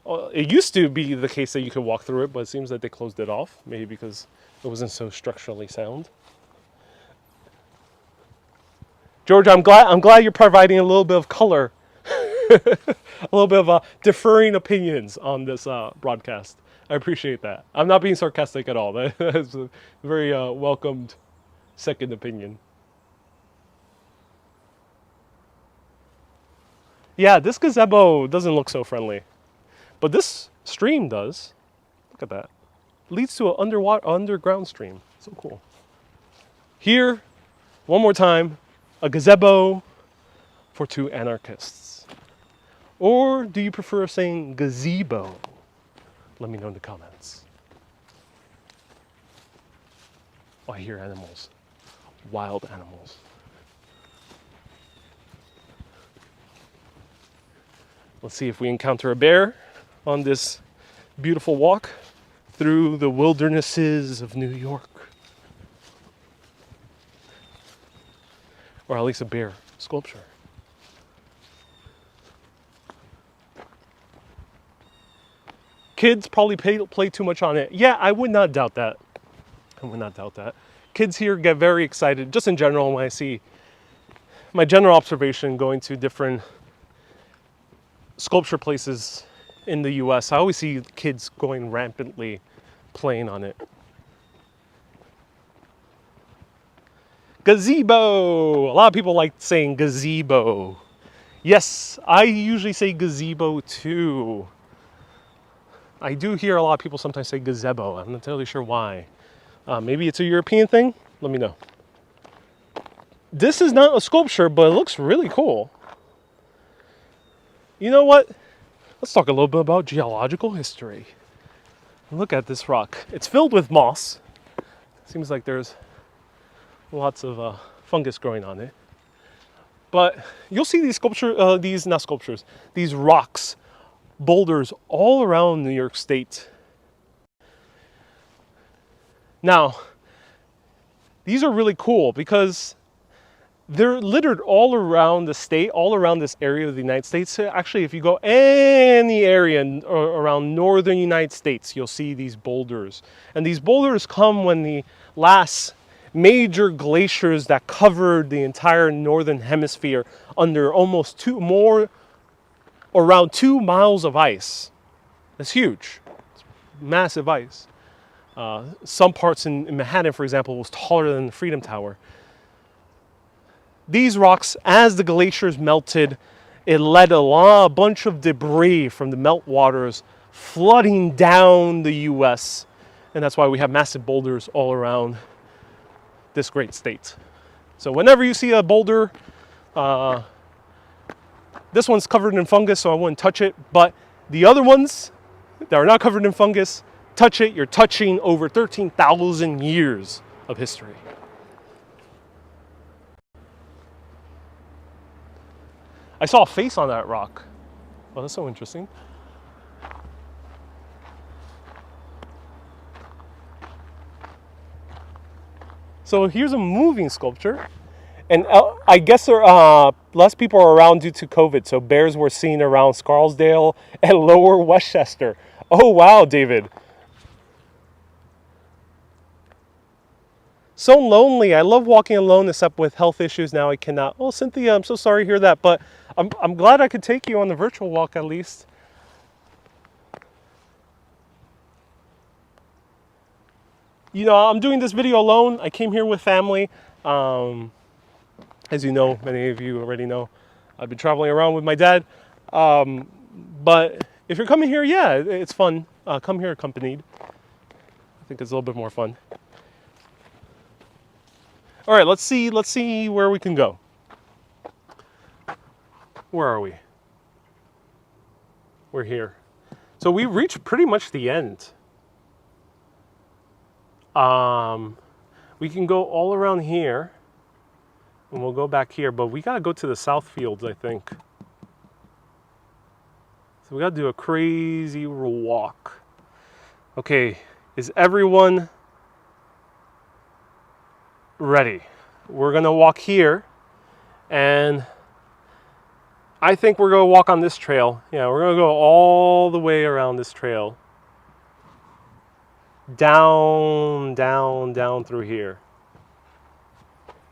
It used to be the case that you could walk through it, but it seems that they closed it off, maybe because it wasn't so structurally sound. George, I'm glad you're providing a little bit of color, a little bit of differing opinions on this broadcast. I appreciate that. I'm not being sarcastic at all. That's a very welcomed second opinion. Yeah, this gazebo doesn't look so friendly. But this stream does. Look at that. Leads to an underground stream. So cool. Here, one more time, a gazebo for two anarchists. Or do you prefer saying gazebo? Let me know in the comments. Oh, I hear animals. Wild animals. Let's see if we encounter a bear on this beautiful walk through the wildernesses of New York. Or at least a bear sculpture. Kids probably play too much on it. Yeah, I would not doubt that. I would not doubt that. Kids here get very excited, just in general, when I see my general observation going to different sculpture places in the US. I always see kids going rampantly playing on it. Gazebo! A lot of people like saying gazebo. Yes, I usually say gazebo too. I do hear a lot of people sometimes say gazebo. I'm not entirely sure why. Maybe it's a European thing? Let me know. This is not a sculpture, but it looks really cool. You know what? Let's talk a little bit about geological history. Look at this rock. It's filled with moss. Seems like there's lots of fungus growing on it. But you'll see these these rocks, boulders all around New York State. Now, these are really cool because they're littered all around the state, all around this area of the United States. Actually, if you go any area around northern United States, you'll see these boulders. And these boulders come when the last major glaciers that covered the entire northern hemisphere under almost around 2 miles of ice. That's huge. It's massive ice. Some parts in Manhattan, for example, was taller than the Freedom Tower. These rocks, as the glaciers melted, it led a bunch of debris from the meltwaters flooding down the U.S. And that's why we have massive boulders all around this great state. So whenever you see a boulder, this one's covered in fungus, so I wouldn't touch it. But the other ones that are not covered in fungus, touch it, you're touching over 13,000 years of history. I saw a face on that rock. Oh, that's so interesting. So here's a moving sculpture. And I guess less people are around due to COVID. So bears were seen around Scarsdale and Lower Westchester. Oh, wow, David. So lonely. I love walking alone, except with health issues now I cannot. Oh, Cynthia, I'm so sorry to hear that, but I'm glad I could take you on the virtual walk at least. You know, I'm doing this video alone. I came here with family. As you know, many of you already know, I've been traveling around with my dad. But if you're coming here, yeah, it's fun. Come here accompanied. I think it's a little bit more fun. All right, let's see where we can go. Where are we? We're here. So we reached pretty much the end. We can go all around here, and we'll go back here, but we gotta go to the south fields, I think. So we gotta do a crazy walk. Okay, is everyone ready? We're gonna walk here, and I think we're gonna walk on this trail. Yeah, we're gonna go all the way around this trail. Down, down, down through here.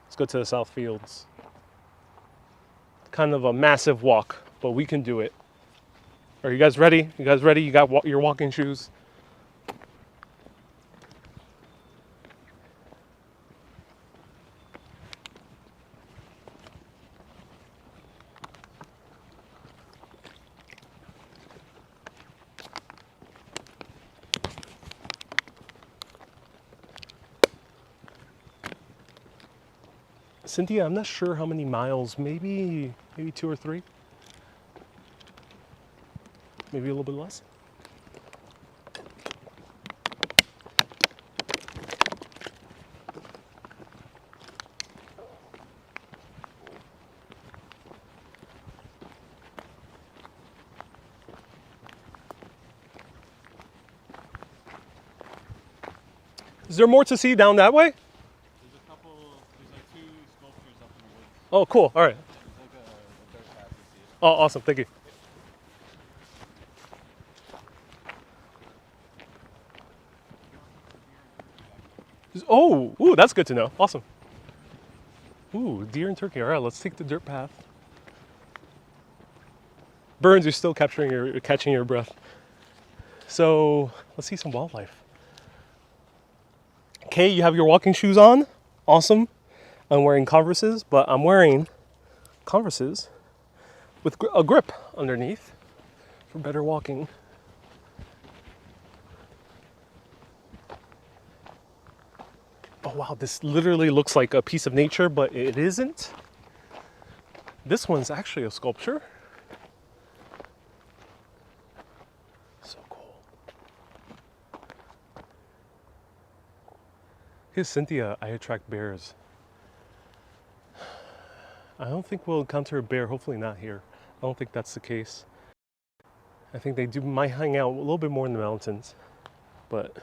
Let's go to the south fields. Kind of a massive walk, but we can do it. Are you guys ready? You guys ready? You got your walking shoes? Cynthia, I'm not sure how many miles, maybe 2 or 3, maybe a little bit less. Is there more to see down that way? There's a couple, there's like 2 sculptures up in the woods. Oh, cool. All right. There's like a dirt path to see it. Oh, awesome. Thank you. Oh, ooh, that's good to know. Awesome. Ooh, deer and turkey. All right, let's take the dirt path. Burns, you're still catching your breath. So let's see some wildlife. Okay, you have your walking shoes on. Awesome. I'm wearing Converses, but I'm wearing Converses with a grip underneath for better walking. Oh wow, this literally looks like a piece of nature, but it isn't. This one's actually a sculpture. So cool. Here's Cynthia, I attract bears. I don't think we'll encounter a bear, hopefully not here. I don't think that's the case. I think they might hang out a little bit more in the mountains, but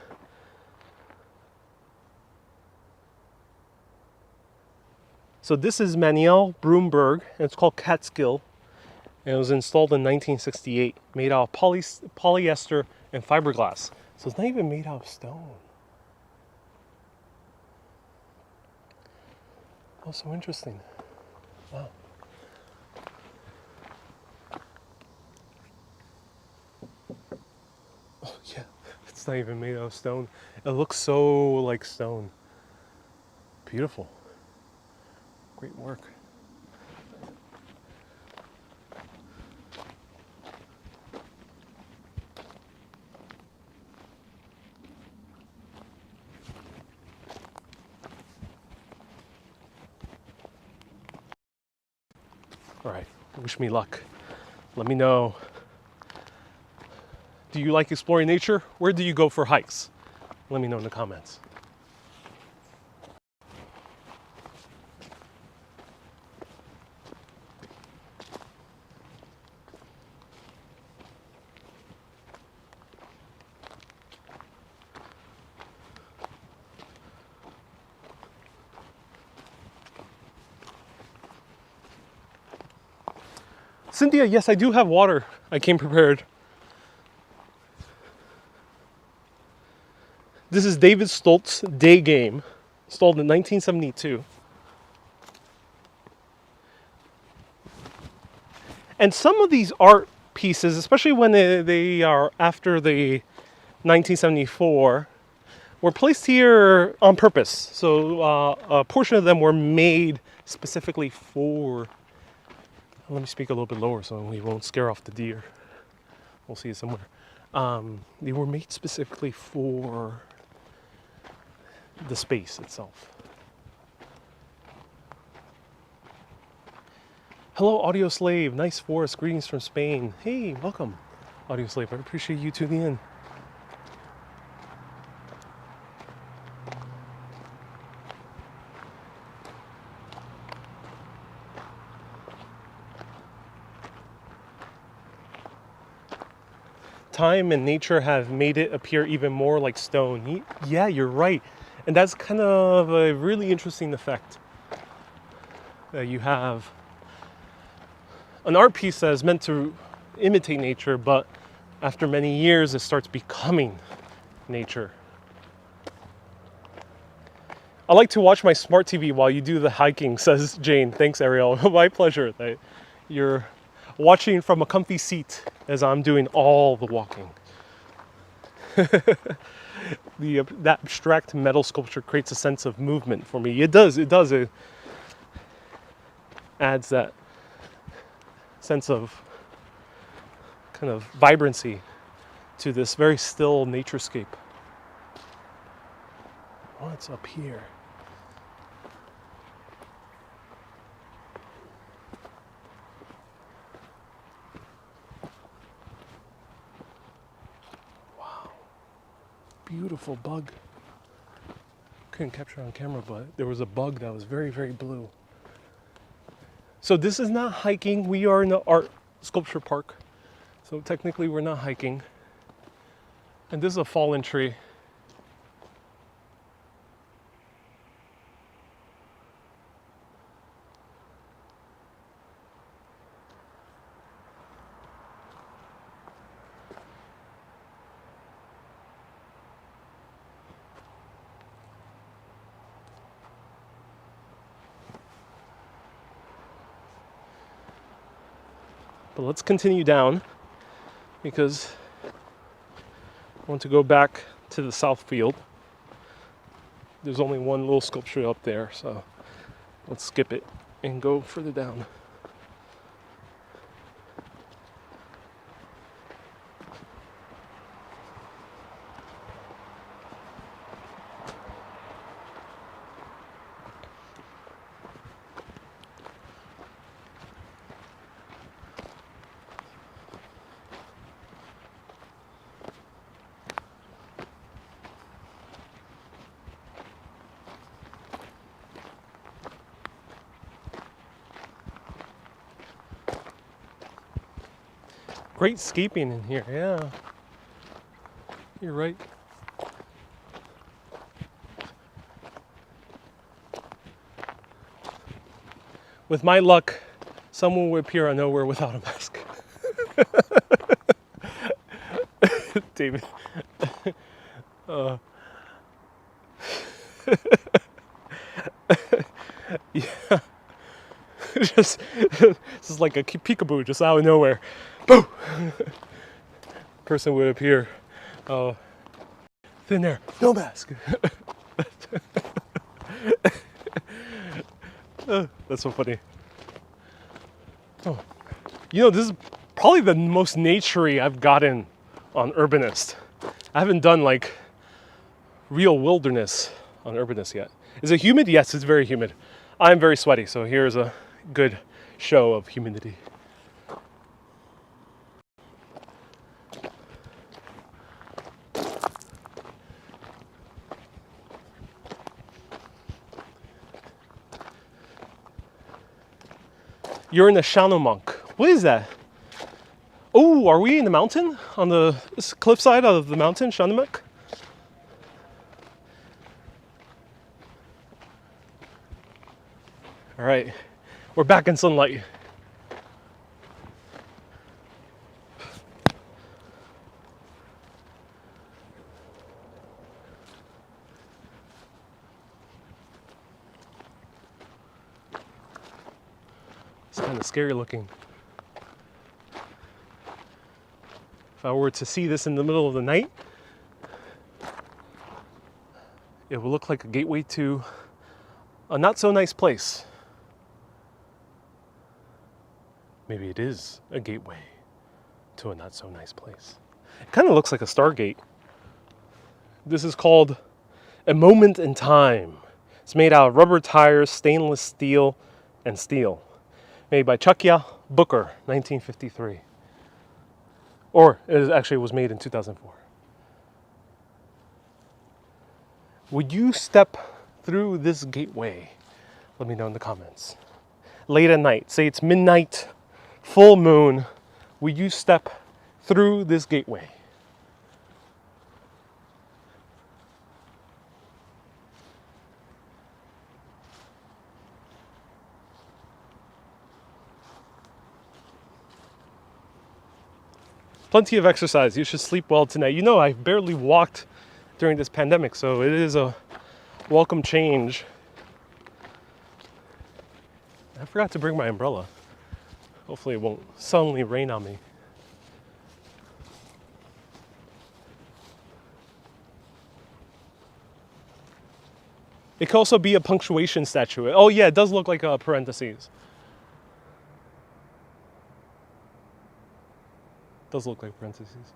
so this is Maniel Broomberg, and it's called Catskill, and it was installed in 1968, made out of polyester and fiberglass. So it's not even made out of stone. Oh, so interesting. Wow. Oh yeah, it's not even made out of stone. It looks so like stone. Beautiful. Great work. All right, wish me luck. Let me know. Do you like exploring nature? Where do you go for hikes? Let me know in the comments. Cynthia, yes, I do have water. I came prepared. This is David Stoltz's Day Game, installed in 1972. And some of these art pieces, especially when they are after the 1974, were placed here on purpose. So a portion of them were made specifically for. Let me speak a little bit lower so we won't scare off the deer. We'll see it somewhere. They were made specifically for the space itself. Hello, Audio Slave. Nice forest. Greetings from Spain. Hey, welcome, Audio Slave. I appreciate you tuning in. Time and nature have made it appear even more like stone. Yeah, you're right. And that's kind of a really interesting effect. That you have an art piece that is meant to imitate nature, but after many years, it starts becoming nature. I like to watch my smart TV while you do the hiking, says Jane. Thanks, Ariel. My pleasure. You're watching from a comfy seat as I'm doing all the walking. That abstract metal sculpture creates a sense of movement for me. It does. It adds that sense of kind of vibrancy to this very still naturescape. What's up here? beautiful bug. Couldn't capture on camera, but there was a bug that was very, very blue. So this is not hiking. We are in the art sculpture park. So technically we're not hiking. And this is a fallen tree. But let's continue down because I want to go back to the south field. There's only one little sculpture up there, so let's skip it and go further down. Great escaping in here, yeah. You're right. With my luck, someone would appear out of nowhere without a mask. David. Yeah. Just, this is like a peekaboo just out of nowhere. Boom! Person would appear. Thin air, no mask. That's so funny. Oh, you know, this is probably the most naturey I've gotten on Urbanist. I haven't done like real wilderness on Urbanist yet. Is it humid? Yes, it's very humid. I'm very sweaty, so here's a good show of humidity. You're in the Shanomunk. What is that? Oh, are we in the mountain? On the cliffside of the mountain, Shanomunk? All right, we're back in sunlight. It's kind of scary looking. If I were to see this in the middle of the night, it would look like a gateway to a not so nice place. Maybe it is a gateway to a not so nice place. It kind of looks like a Stargate. This is called A Moment in Time. It's made out of rubber tires, stainless steel, and steel. Made by Chuckya Booker, 1953. Or it actually was made in 2004. Would you step through this gateway? Let me know in the comments. Late at night, say it's midnight, full moon, would you step through this gateway? Plenty of exercise. You should sleep well tonight. You know, I barely walked during this pandemic, so it is a welcome change. I forgot to bring my umbrella. Hopefully it won't suddenly rain on me. It could also be a punctuation statue. Oh yeah, it does look like a parentheses. Does look like parentheses.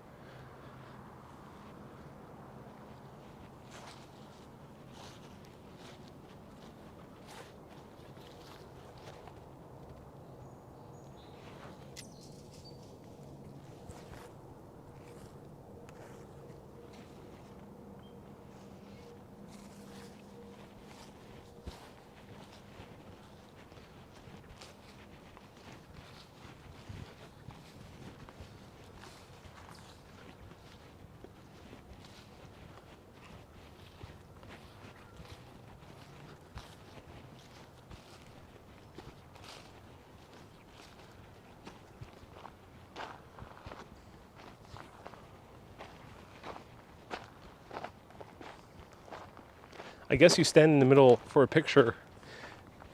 I guess you stand in the middle for a picture.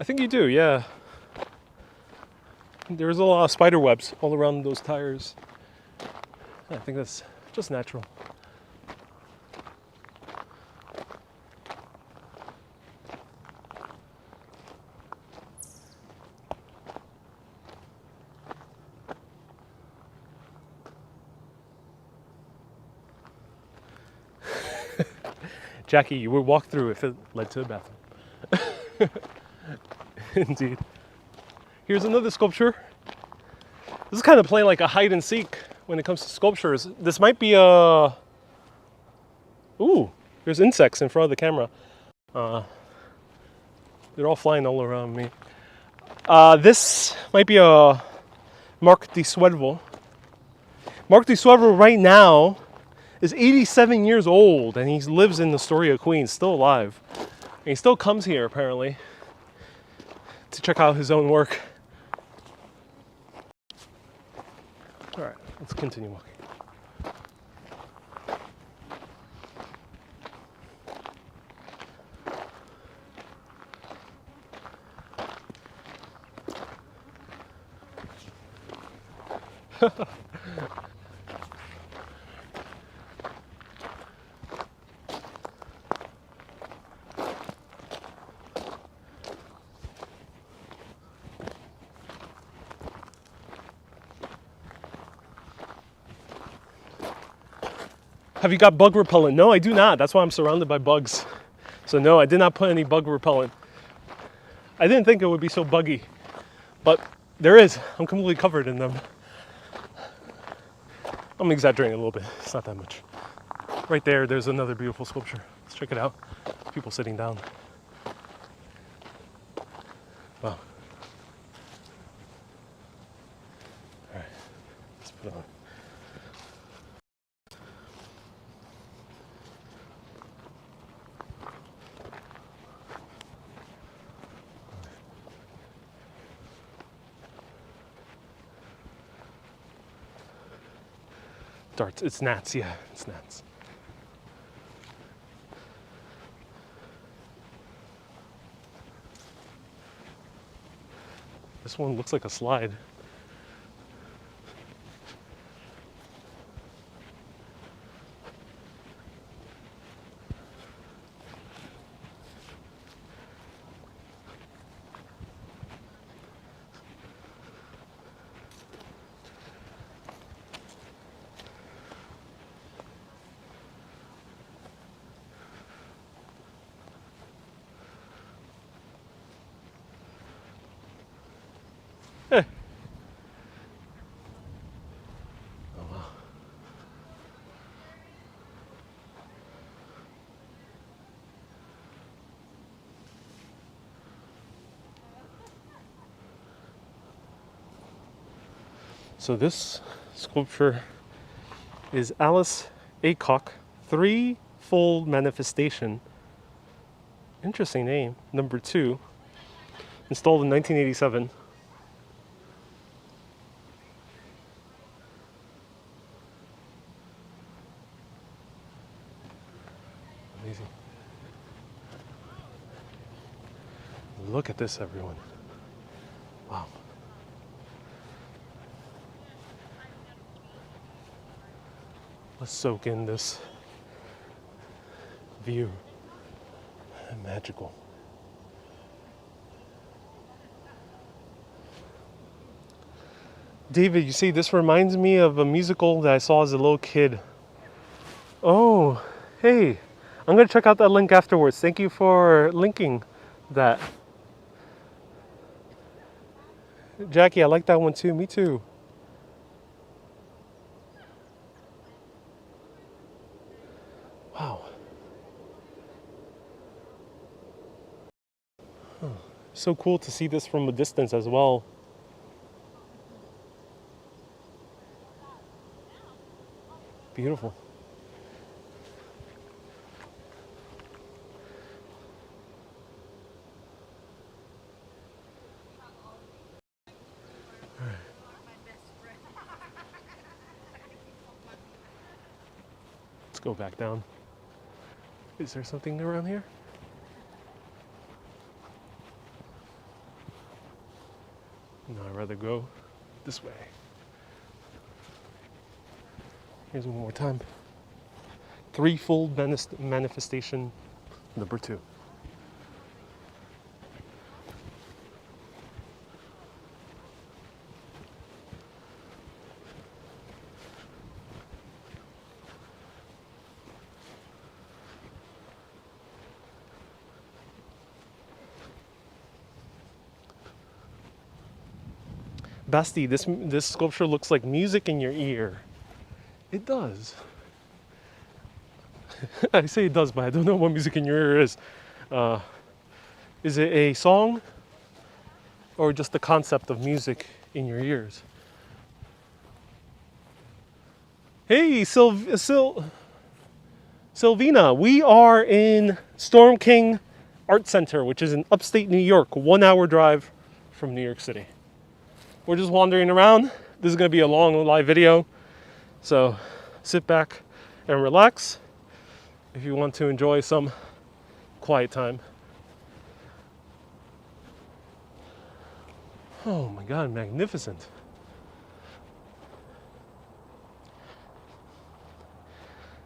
I think you do, yeah. There's a lot of spider webs all around those tires. I think that's just natural. Jackie, you would walk through if it led to a bathroom. Indeed. Here's another sculpture. This is kind of playing like a hide and seek when it comes to sculptures. This might be a... Ooh, there's insects in front of the camera. They're all flying all around me. This might be a Marc di Suervo. Marc di Suervo right now is 87 years old, and he lives in the Astoria, Queens, still alive. And he still comes here, apparently, to check out his own work. All right, let's continue walking. Have you got bug repellent? No, I do not. That's why I'm surrounded by bugs. So no, I did not put any bug repellent. I didn't think it would be so buggy, but there is. I'm completely covered in them. I'm exaggerating a little bit. It's not that much. Right there, there's another beautiful sculpture. Let's check it out. People sitting down. Wow. All right, let's put it on. Darts. It's gnats, yeah, it's gnats. This one looks like a slide. Eh. Oh, wow. So this sculpture is Alice Aycock, Threefold Manifestation. Interesting name, number 2. Installed in 1987. Amazing. Look at this, everyone. Wow. Let's soak in this view. Magical. David, you see, this reminds me of a musical that I saw as a little kid. Oh, hey, I'm going to check out that link afterwards. Thank you for linking that. Jackie, I like that one too. Me too. Wow. Huh. So cool to see this from a distance as well. Beautiful. Let's go back down. Is there something around here? I'd rather go this way. Here's one more time. Threefold manifestation number 2. Basti, this sculpture looks like music in your ear. It does. I say it does, but I don't know what music in your ear is. Is it a song or just the concept of music in your ears? Hey, Silvina, we are in Storm King Art Center, which is in upstate New York, 1 hour drive from New York City. We're just wandering around. This is going to be a long live video, so sit back and relax if you want to enjoy some quiet time. Oh my God, magnificent.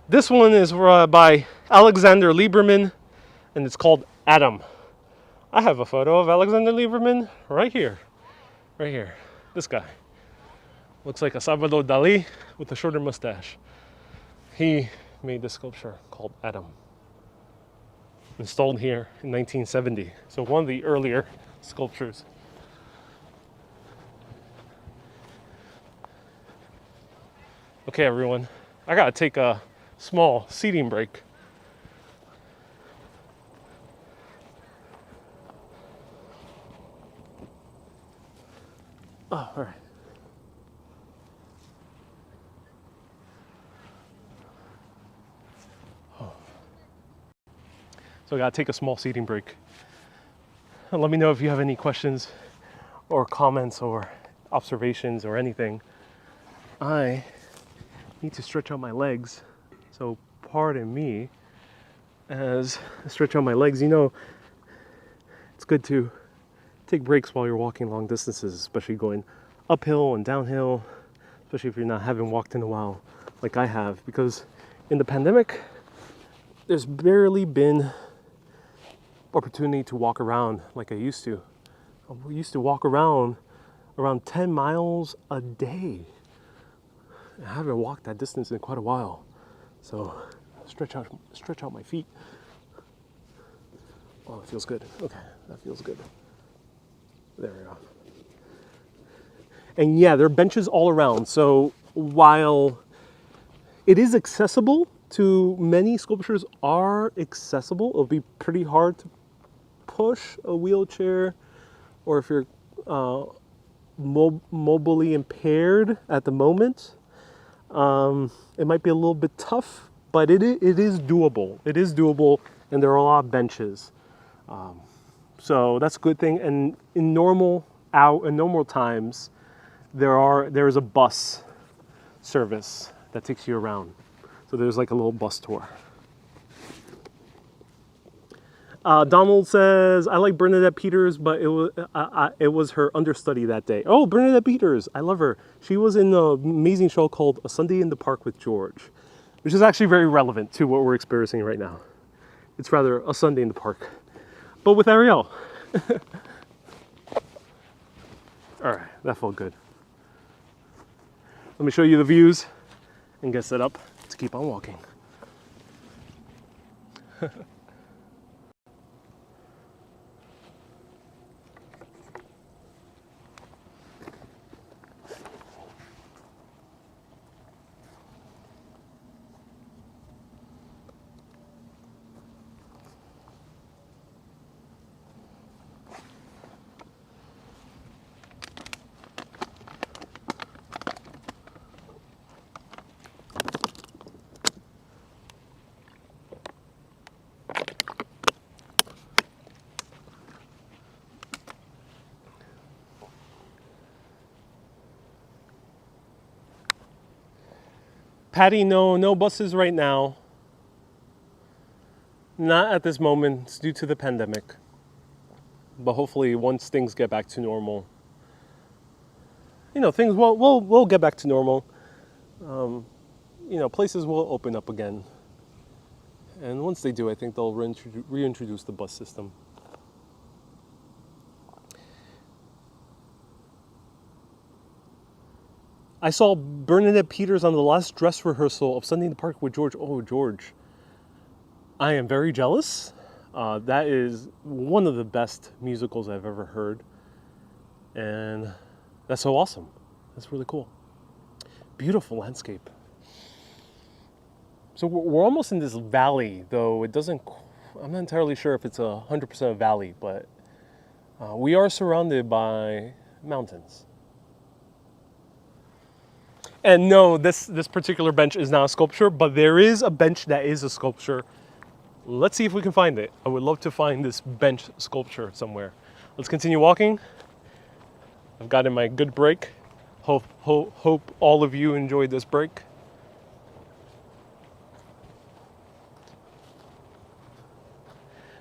This one is by Alexander Lieberman, and it's called Adam. I have a photo of Alexander Lieberman right here. Right here. This guy. Looks like a Salvador Dali with a shorter mustache. He made this sculpture called Adam. Installed here in 1970. So one of the earlier sculptures. Okay, everyone. I gotta take a small seating break. Oh, all right. Oh. So I gotta take a small seating break. And let me know if you have any questions or comments or observations or anything. I need to stretch out my legs, so pardon me as I stretch out my legs. You know, it's good to take breaks while you're walking long distances, especially going uphill and downhill, especially if you're not having walked in a while like I have, because in the pandemic there's barely been opportunity to walk around like I used to. I used to walk around 10 miles a day. I haven't walked that distance in quite a while, so stretch out my feet. Oh, it feels good. Okay, that feels good. There we go. And yeah, there are benches all around. So while it is accessible to many sculptures are accessible, it'll be pretty hard to push a wheelchair, or if you're mobily impaired at the moment, it might be a little bit tough, but it is doable. It is doable, and there are a lot of benches. So that's a good thing. And in normal times, there is a bus service that takes you around. So there's like a little bus tour. Donald says, I like Bernadette Peters, but it was her understudy that day. Oh, Bernadette Peters, I love her. She was in an amazing show called A Sunday in the Park with George, which is actually very relevant to what we're experiencing right now. It's rather a Sunday in the park, but with Ariel. All right, that felt good. Let me show you the views and get set up to keep on walking. Patty, no buses right now. Not at this moment. It's due to the pandemic. But hopefully once things get back to normal, things will get back to normal. Places will open up again. And once they do, I think they'll reintroduce the bus system. I saw Bernadette Peters on the last dress rehearsal of Sunday in the Park with George. Oh, George. I am very jealous. That is one of the best musicals I've ever heard. And that's so awesome. That's really cool. Beautiful landscape. So we're almost in this valley, though it doesn't, I'm not entirely sure if it's 100% a valley, but we are surrounded by mountains. And no, this particular bench is not a sculpture, but there is a bench that is a sculpture. Let's see if we can find it. I would love to find this bench sculpture somewhere. Let's continue walking. I've gotten my good break. Hope all of you enjoyed this break.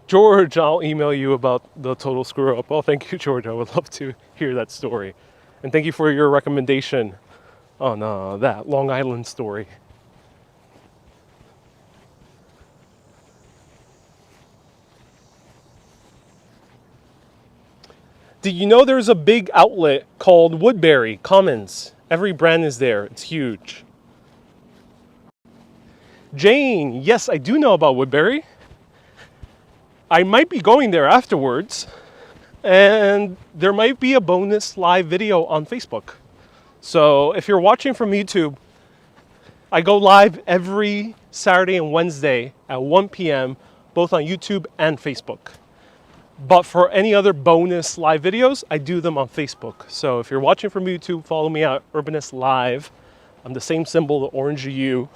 George, I'll email you about the total screw up. Oh, thank you, George. I would love to hear that story. And thank you for your recommendation on that Long Island story. Did you know there's a big outlet called Woodbury Commons? Every brand is there. It's huge. Jane, yes, I do know about Woodbury. I might be going there afterwards, and there might be a bonus live video on Facebook. So if you're watching from YouTube, I go live every Saturday and Wednesday at 1 p.m., both on YouTube and Facebook. But for any other bonus live videos, I do them on Facebook. So if you're watching from YouTube, follow me at Urbanist Live. I'm the same symbol, the orange U,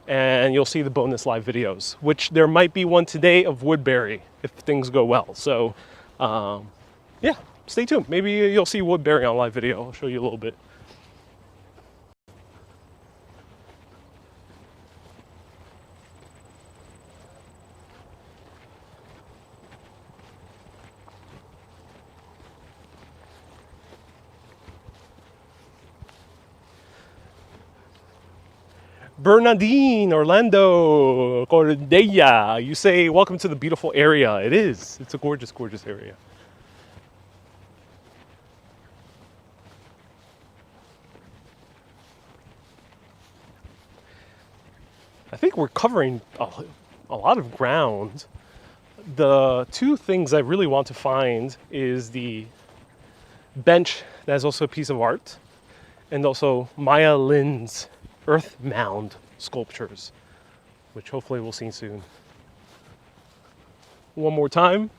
and you'll see the bonus live videos, which there might be one today of Woodbury if things go well. So yeah, stay tuned. Maybe you'll see Woodbury on live video. I'll show you a little bit. Bernadine, Orlando, Cordelia. You say, welcome to the beautiful area. It is. It's a gorgeous, gorgeous area. I think we're covering a lot of ground. The two things I really want to find is the bench that is also a piece of art, and also Maya Lin's earth mound sculptures, which hopefully we'll see soon. One more time.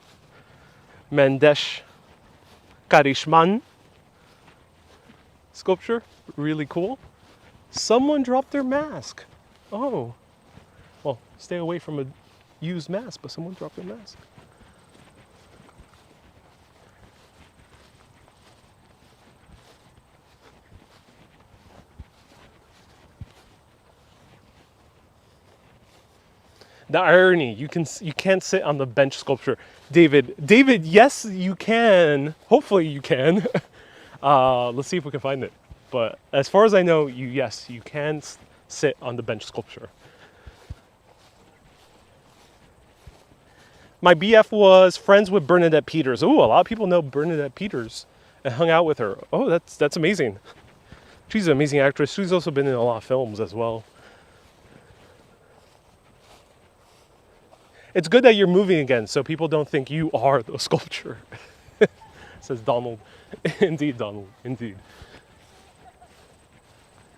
Mendesh Karishman sculpture, really cool. Someone dropped their mask. Oh, well, stay away from a used mask, but someone dropped their mask. The irony, you can't sit on the bench sculpture. David, yes, you can. Hopefully you can. Let's see if we can find it. But as far as I know, yes, you can sit on the bench sculpture. My BF was friends with Bernadette Peters. Ooh, a lot of people know Bernadette Peters and hung out with her. Oh, that's amazing. She's an amazing actress. She's also been in a lot of films as well. It's good that you're moving again so people don't think you are the sculpture. Says Donald. Indeed, Donald. Indeed.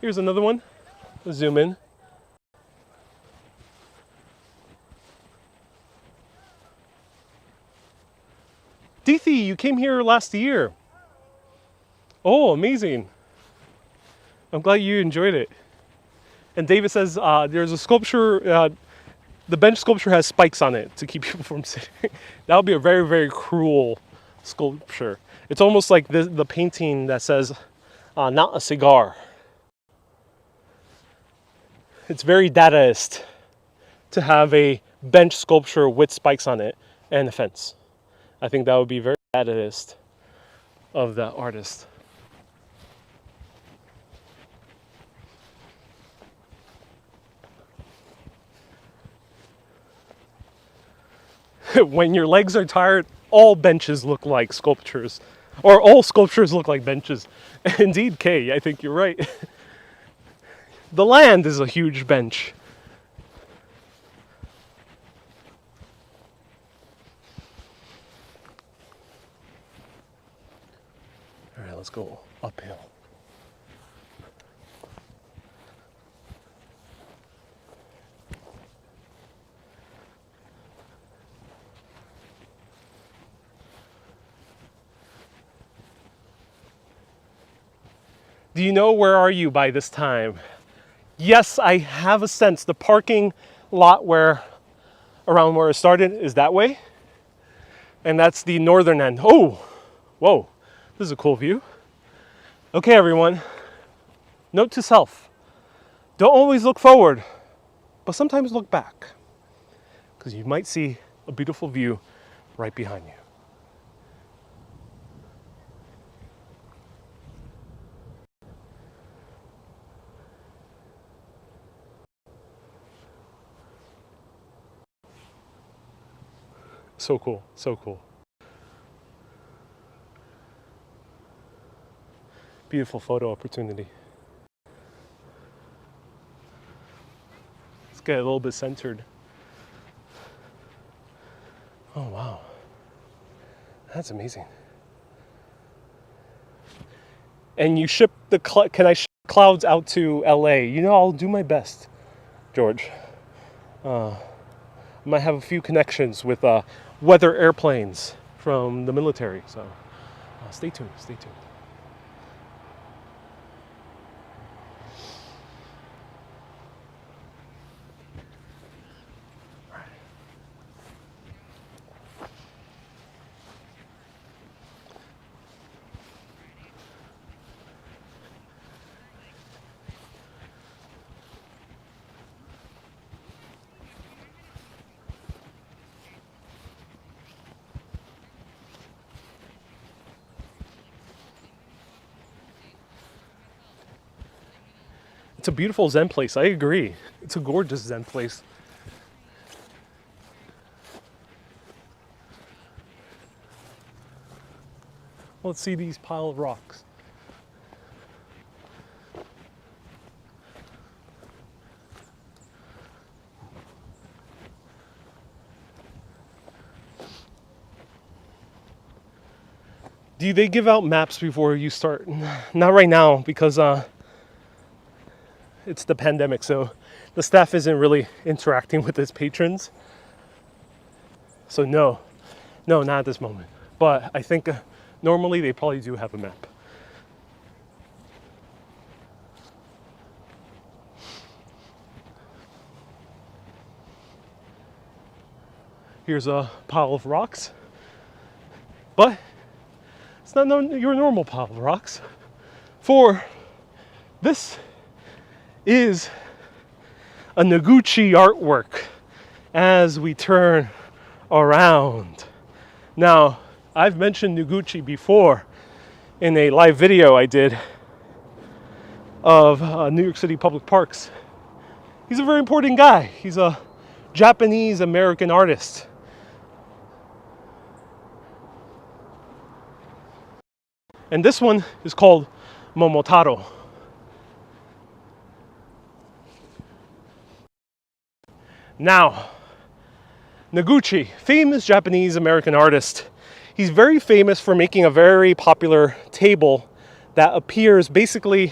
Here's another one. Let's zoom in. Deethy, you came here last year. Oh, amazing. I'm glad you enjoyed it. And David says there's a sculpture, the bench sculpture has spikes on it to keep people from sitting. That would be a very, very cruel sculpture. It's almost like the painting that says, not a cigar. It's very Dadaist to have a bench sculpture with spikes on it and a fence. I think that would be very Dadaist of the artist. When your legs are tired, all benches look like sculptures, or all sculptures look like benches. Indeed, Kay, I think you're right. The land is a huge bench. All right, let's go uphill. Do you know where are you by this time? Yes, I have a sense. The parking lot around where it started is that way. And that's the northern end. Oh, whoa, this is a cool view. Okay, everyone, note to self. Don't always look forward, but sometimes look back, because you might see a beautiful view right behind you. So cool, so cool. Beautiful photo opportunity. Let's get a little bit centered. Oh, wow. That's amazing. And you ship can I ship clouds out to LA? You know, I'll do my best, George. I might have a few connections with weather airplanes from the military, so stay tuned, stay tuned. It's a beautiful Zen place, I agree. It's a gorgeous Zen place. Let's see these pile of rocks. Do they give out maps before you start? Not right now, because it's the pandemic, so the staff isn't really interacting with its patrons. So no, not at this moment. But I think normally they probably do have a map. Here's a pile of rocks, but it's not your normal pile of rocks. For this is a Noguchi artwork as we turn around. Now, I've mentioned Noguchi before in a live video I did of New York City public parks. He's a very important guy. He's a Japanese American artist. And this one is called Momotaro. Now, Noguchi, famous Japanese American artist. He's very famous for making a very popular table that appears basically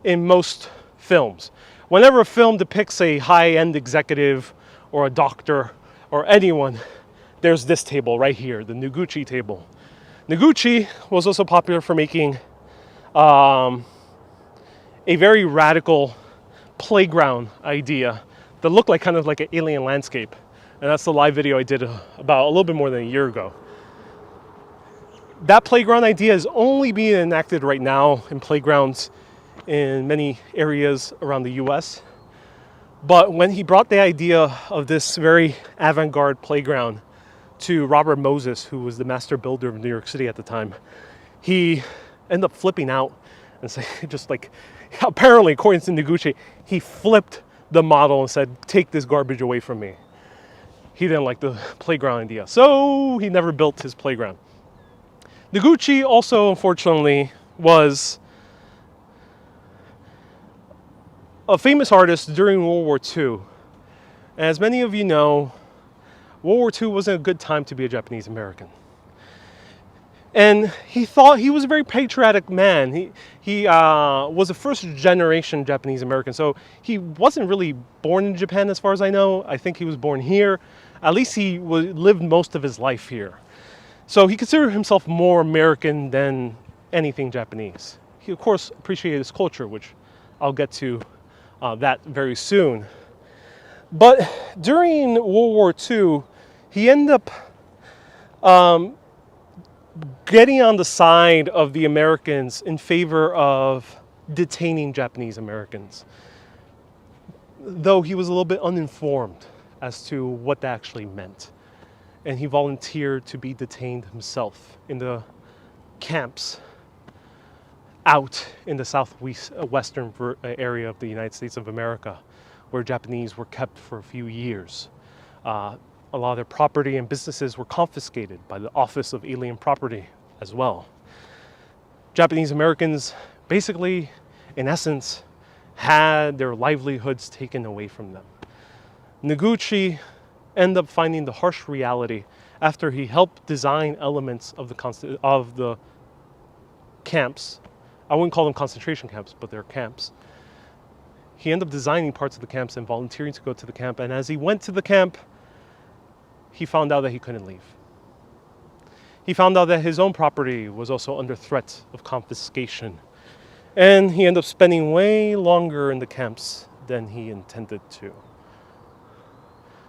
in most films. Whenever a film depicts a high-end executive or a doctor or anyone, there's this table right here, the Noguchi table. Noguchi was also popular for making a very radical playground idea that looked like kind of like an alien landscape. And that's the live video I did about a little bit more than a year ago. That playground idea is only being enacted right now in playgrounds in many areas around the US. But when he brought the idea of this very avant-garde playground to Robert Moses, who was the master builder of New York City at the time, he ended up flipping out and saying, just like, apparently, according to Noguchi, he flipped the model and said, "Take this garbage away from me." he didn't like the playground idea. So he never built his playground. Noguchi also, unfortunately, was a famous artist during World War II. As many of you know, World War II wasn't a good time to be a Japanese American. And he thought he was a very patriotic man. He was a first generation Japanese American, so he wasn't really born in Japan as far as I know. I think he was born here. At least he lived most of his life here. So he considered himself more American than anything Japanese. He, of course, appreciated his culture, which I'll get to that very soon. But during World War II, he ended up getting on the side of the Americans in favor of detaining Japanese Americans, though he was a little bit uninformed as to what that actually meant. And he volunteered to be detained himself in the camps out in the southwestern area of the United States of America, where Japanese were kept for a few years. A lot of their property and businesses were confiscated by the Office of Alien Property as well. Japanese Americans basically, in essence, had their livelihoods taken away from them. Noguchi ended up finding the harsh reality after he helped design elements of the camps. I wouldn't call them concentration camps, but they're camps. He ended up designing parts of the camps and volunteering to go to the camp. And as he went to the camp, he found out that he couldn't leave. He found out that his own property was also under threat of confiscation. And he ended up spending way longer in the camps than he intended to.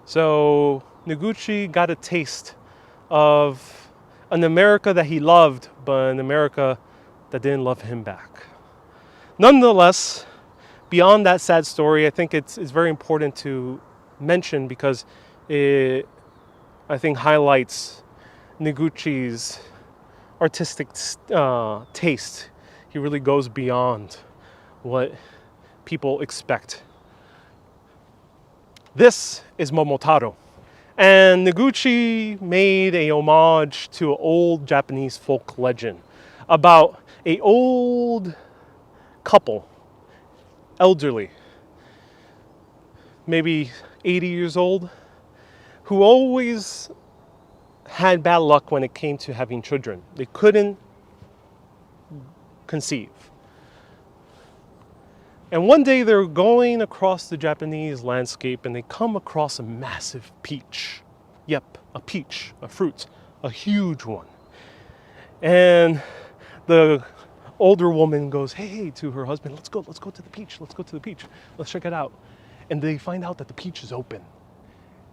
So Noguchi got a taste of an America that he loved, but an America that didn't love him back. Nonetheless, beyond that sad story, I think it's very important to mention because it, I think, highlights Noguchi's artistic taste. He really goes beyond what people expect. This is Momotaro, and Noguchi made a homage to an old Japanese folk legend about an old couple, elderly, maybe 80 years old, who always had bad luck when it came to having children. They couldn't conceive. And one day they're going across the Japanese landscape and they come across a massive peach. Yep, a peach, a fruit, a huge one. And the older woman goes, hey, to her husband, let's go to the peach, let's check it out. And they find out that the peach is open.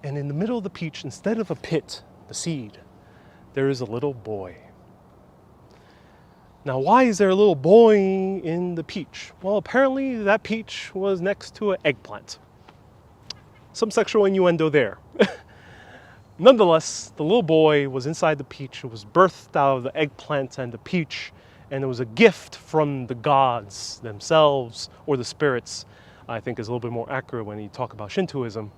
And in the middle of the peach, instead of a pit, the seed, there is a little boy. Now, why is there a little boy in the peach? Well, apparently that peach was next to an eggplant. Some sexual innuendo there. Nonetheless, the little boy was inside the peach. It was birthed out of the eggplant and the peach, and it was a gift from the gods themselves, or the spirits, I think is a little bit more accurate when you talk about Shintoism,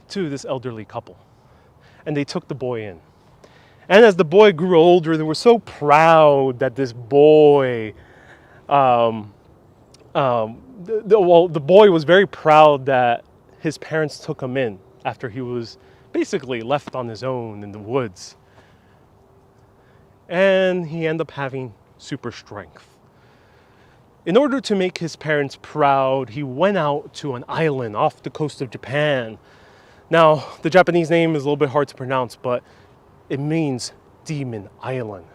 to this elderly couple. And they took the boy in. And as the boy grew older, they were so proud that this boy, the boy was very proud that his parents took him in after he was basically left on his own in the woods. And he ended up having super strength. In order to make his parents proud, he went out to an island off the coast of Japan. Now, the Japanese name is a little bit hard to pronounce, but it means Demon Island.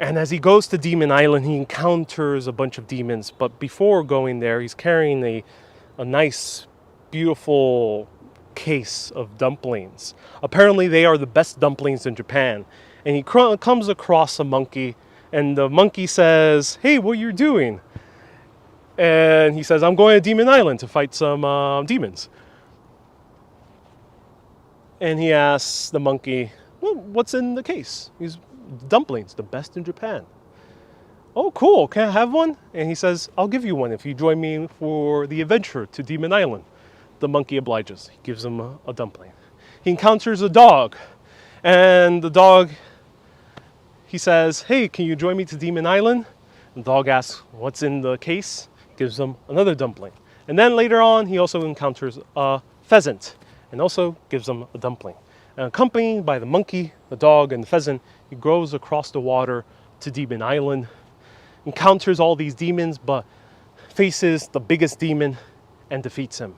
And as he goes to Demon Island, he encounters a bunch of demons. But before going there, he's carrying a nice, beautiful case of dumplings. Apparently, they are the best dumplings in Japan. And he comes across a monkey, and the monkey says, hey, what are you doing? And he says, I'm going to Demon Island to fight some demons. And he asks the monkey, well, what's in the case? He's dumplings, the best in Japan. Oh, cool. Can I have one? And he says, I'll give you one if you join me for the adventure to Demon Island. The monkey obliges. He gives him a dumpling. he encounters a dog. And the dog, he says, hey, can you join me to Demon Island? The dog asks, what's in the case? Gives him another dumpling. And then later on, he also encounters a pheasant and also gives him a dumpling. And accompanied by the monkey, the dog, and the pheasant, he goes across the water to Demon Island, encounters all these demons, but faces the biggest demon and defeats him.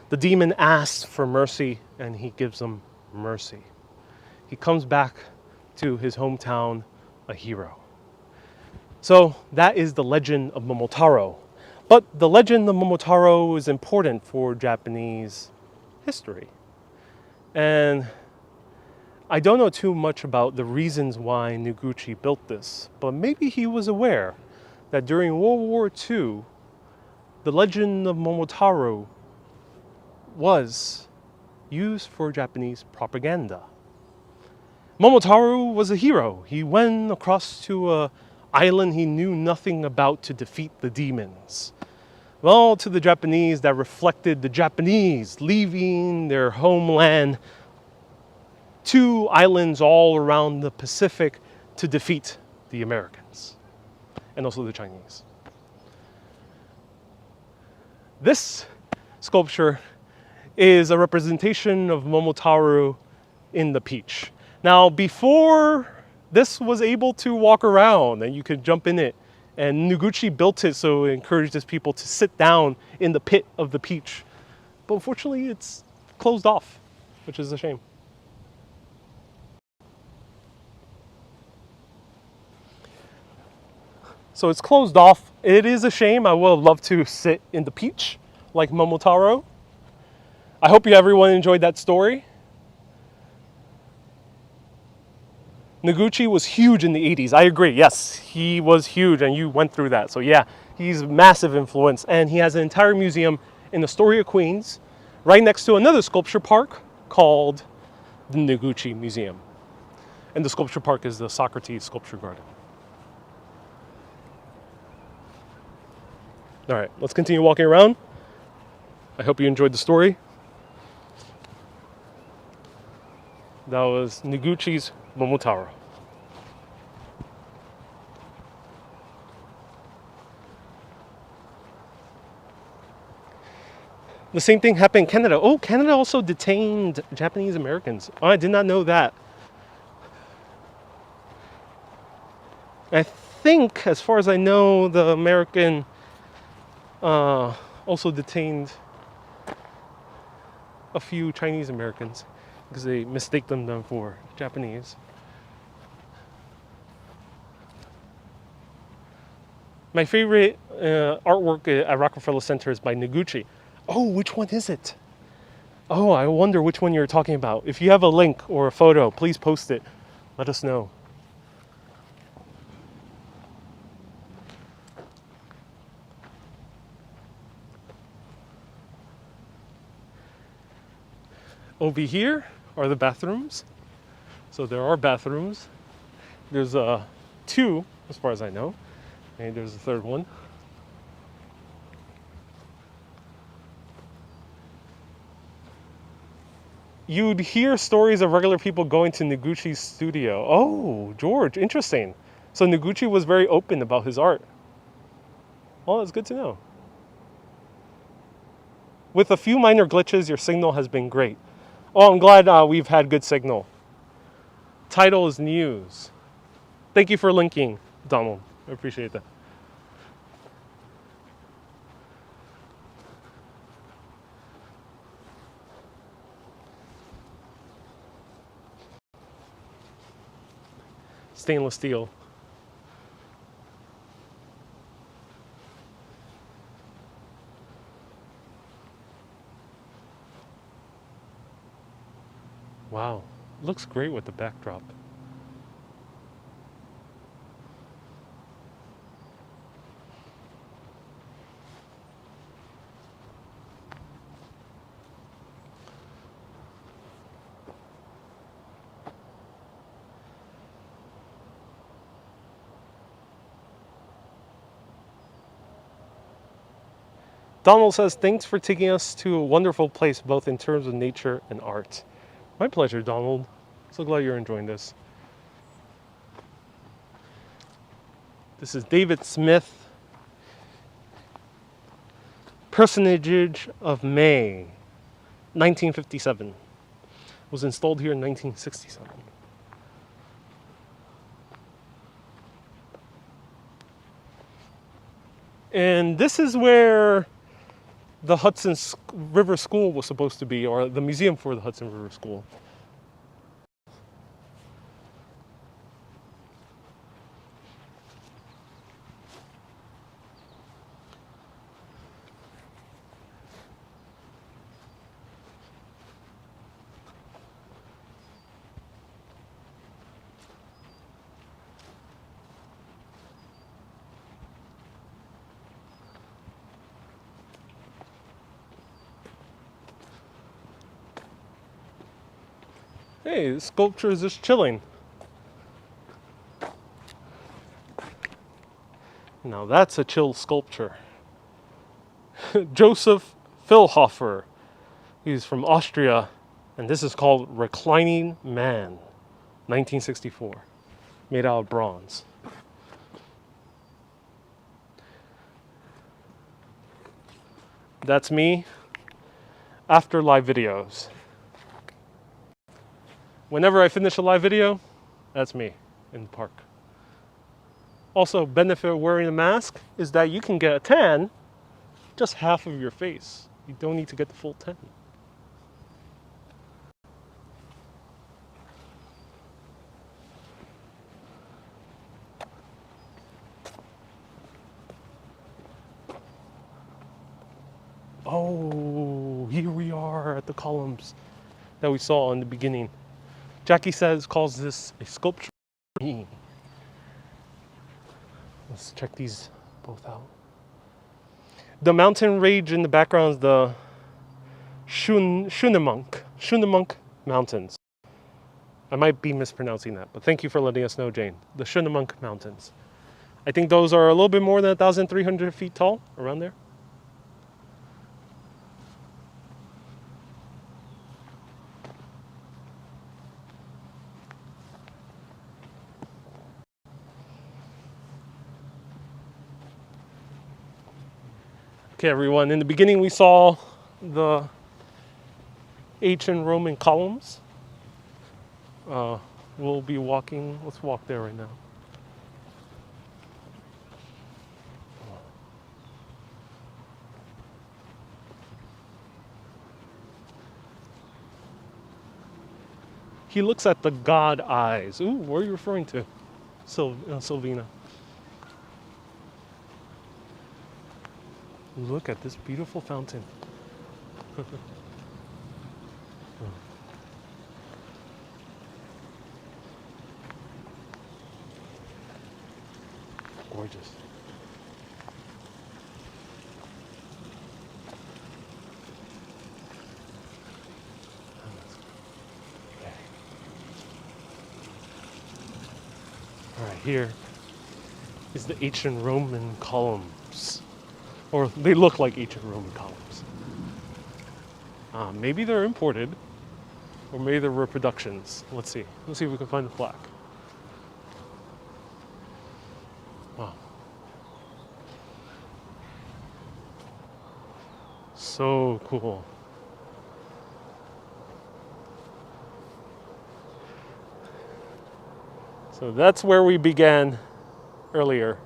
The demon asks for mercy, and he gives him mercy. He comes back to his hometown a hero. So that is the legend of Momotaro. But the legend of Momotaro is important for Japanese history. And I don't know too much about the reasons why Noguchi built this, but maybe he was aware that during World War II, the legend of Momotaro was used for Japanese propaganda. Momotaro was a hero. He went across to an island he knew nothing about to defeat the demons. Well, to the Japanese, that reflected the Japanese leaving their homeland to islands all around the Pacific to defeat the Americans and also the Chinese. This sculpture is a representation of Momotaro in the peach. Now, before this was able to walk around and you could jump in it, and Noguchi built it so it encouraged his people to sit down in the pit of the peach. But unfortunately, it's closed off, which is a shame. So it's closed off. It is a shame. I would have loved to sit in the peach like Momotaro. I hope everyone enjoyed that story. Noguchi was huge in the 80s. I agree. Yes, he was huge, and you went through that. So yeah, he's massive influence, and he has an entire museum in Astoria, Queens, right next to another sculpture park called the Noguchi Museum. And the sculpture park is the Socrates Sculpture Garden. All right, let's continue walking around. I hope you enjoyed the story. That was Noguchi's Momotaro. The same thing happened in Canada. Oh, Canada also detained Japanese Americans. Oh, I did not know that. I think, as far as I know, the American also detained a few Chinese Americans because they mistaken them for Japanese. My favorite artwork at Rockefeller Center is by Noguchi. Oh, which one is it? Oh, I wonder which one you're talking about. If you have a link or a photo, please post it. Let us know. Over here are the bathrooms. So there are bathrooms. There's two, as far as I know. And there's a third one. You'd hear stories of regular people going to Noguchi's studio. Oh, George, interesting. So Noguchi was very open about his art. Well, that's good to know. With a few minor glitches, your signal has been great. Oh, I'm glad we've had good signal. Title is news. Thank you for linking, Donald. I appreciate that. Stainless steel. Wow, looks great with the backdrop. Donald says, thanks for taking us to a wonderful place, both in terms of nature and art. My pleasure, Donald. So glad you're enjoying this. This is David Smith, Personage of May, 1957. Was installed here in 1967. And this is where the Hudson River School was supposed to be, or the museum for the Hudson River School. Hey, the sculpture is just chilling. Now that's a chill sculpture. Joseph Philhofer. He's from Austria, and this is called Reclining Man, 1964. Made out of bronze. That's me after live videos. Whenever I finish a live video, that's me in the park. Also, benefit of wearing a mask is that you can get a tan, just half of your face. You don't need to get the full tan. Oh, here we are at the columns that we saw in the beginning. Jackie calls this a sculpture. Let's check these both out. The mountain range in the background is the Schunemunk Mountains. I might be mispronouncing that, but thank you for letting us know, Jane. The Schunemunk Mountains. I think those are a little bit more than 1,300 feet tall, around there. Okay, everyone, in the beginning we saw the ancient Roman columns. We'll be walking, let's walk there right now. He looks at the god eyes. Ooh, what are you referring to? Sylvina. Look at this beautiful fountain. Gorgeous. All right, here is the ancient Roman columns. Or they look like ancient Roman columns. Maybe they're imported, or maybe they're reproductions. Let's see. Let's see if we can find the plaque. Wow. So cool. So that's where we began earlier.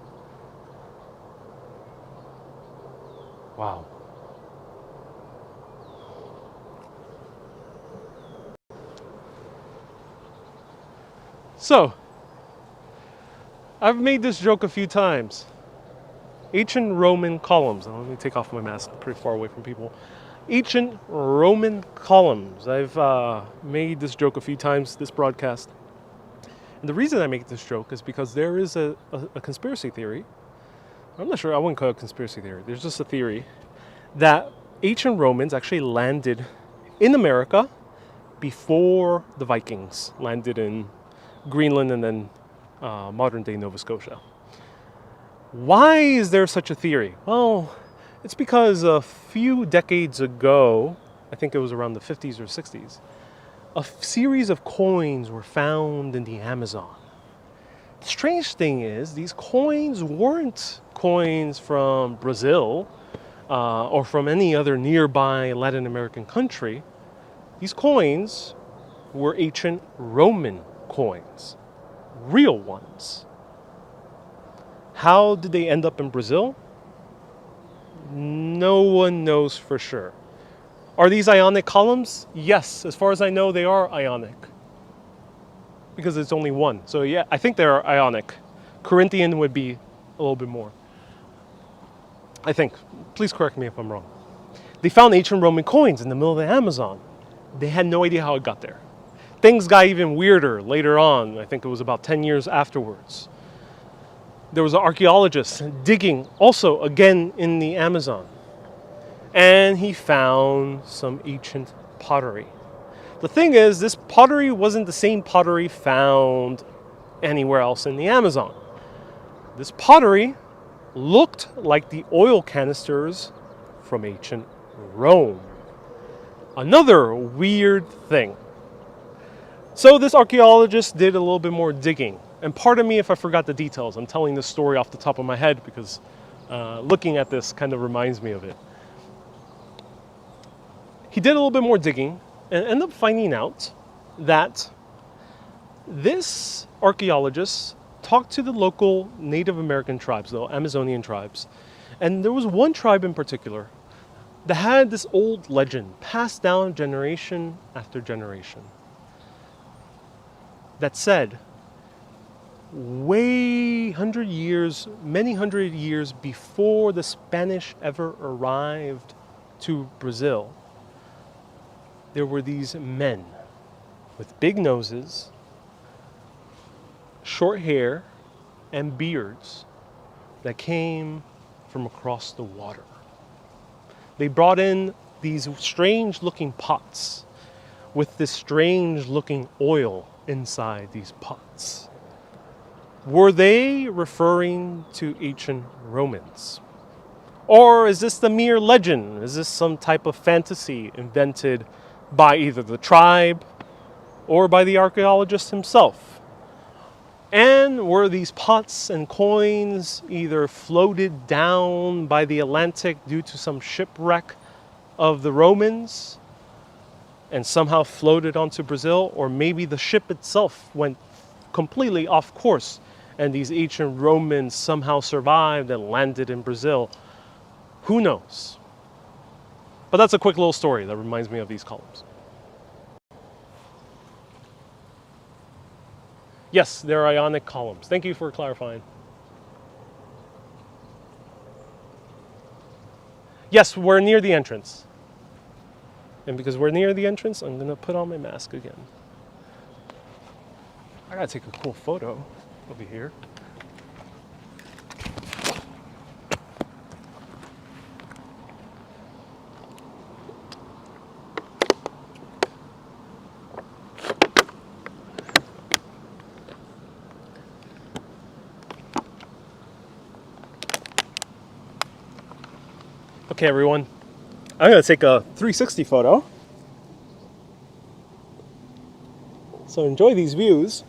Wow. So, I've made this joke a few times. Ancient Roman columns. Now, let me take off my mask, I'm pretty far away from people. Ancient Roman columns. I've made this joke a few times this broadcast. And the reason I make this joke is because there is a conspiracy theory. I'm not sure, I wouldn't call it a conspiracy theory. There's just a theory that ancient Romans actually landed in America before the Vikings landed in Greenland and then modern day Nova Scotia. Why is there such a theory? Well, it's because a few decades ago, I think it was around the 50s or 60s, a series of coins were found in the Amazon. The strange thing is, these coins weren't coins from Brazil or from any other nearby Latin American country. These coins were ancient Roman coins, real ones. How did they end up in Brazil? No one knows for sure. Are these Ionic columns? Yes, as far as I know, they are Ionic. Because it's only one. So yeah, I think they're Ionic. Corinthian would be a little bit more. I think. Please correct me if I'm wrong. They found ancient Roman coins in the middle of the Amazon. They had no idea how it got there. Things got even weirder later on. I think it was about 10 years afterwards. There was an archaeologist digging also again in the Amazon. And he found some ancient pottery. The thing is, this pottery wasn't the same pottery found anywhere else in the Amazon. This pottery looked like the oil canisters from ancient Rome. Another weird thing. So this archaeologist did a little bit more digging. And pardon me if I forgot the details. I'm telling this story off the top of my head because looking at this kind of reminds me of it. He did a little bit more digging and ended up finding out that this archaeologist talked to the local Native American tribes, the Amazonian tribes. And there was one tribe in particular that had this old legend passed down generation after generation that said, many hundred years before the Spanish ever arrived to Brazil, there were these men with big noses, short hair, and beards that came from across the water. They brought in these strange looking pots with this strange looking oil inside these pots. Were they referring to ancient Romans? Or is this the mere legend? Is this some type of fantasy invented by either the tribe or by the archaeologist himself? And were these pots and coins either floated down by the Atlantic due to some shipwreck of the Romans and somehow floated onto Brazil? Or maybe the ship itself went completely off course and these ancient Romans somehow survived and landed in Brazil? Who knows? But that's a quick little story that reminds me of these columns. Yes, they're Ionic columns. Thank you for clarifying. Yes, we're near the entrance. And because we're near the entrance, I'm going to put on my mask again. I got to take a cool photo over here. Okay, everyone, I'm going to take a 360 photo. So enjoy these views.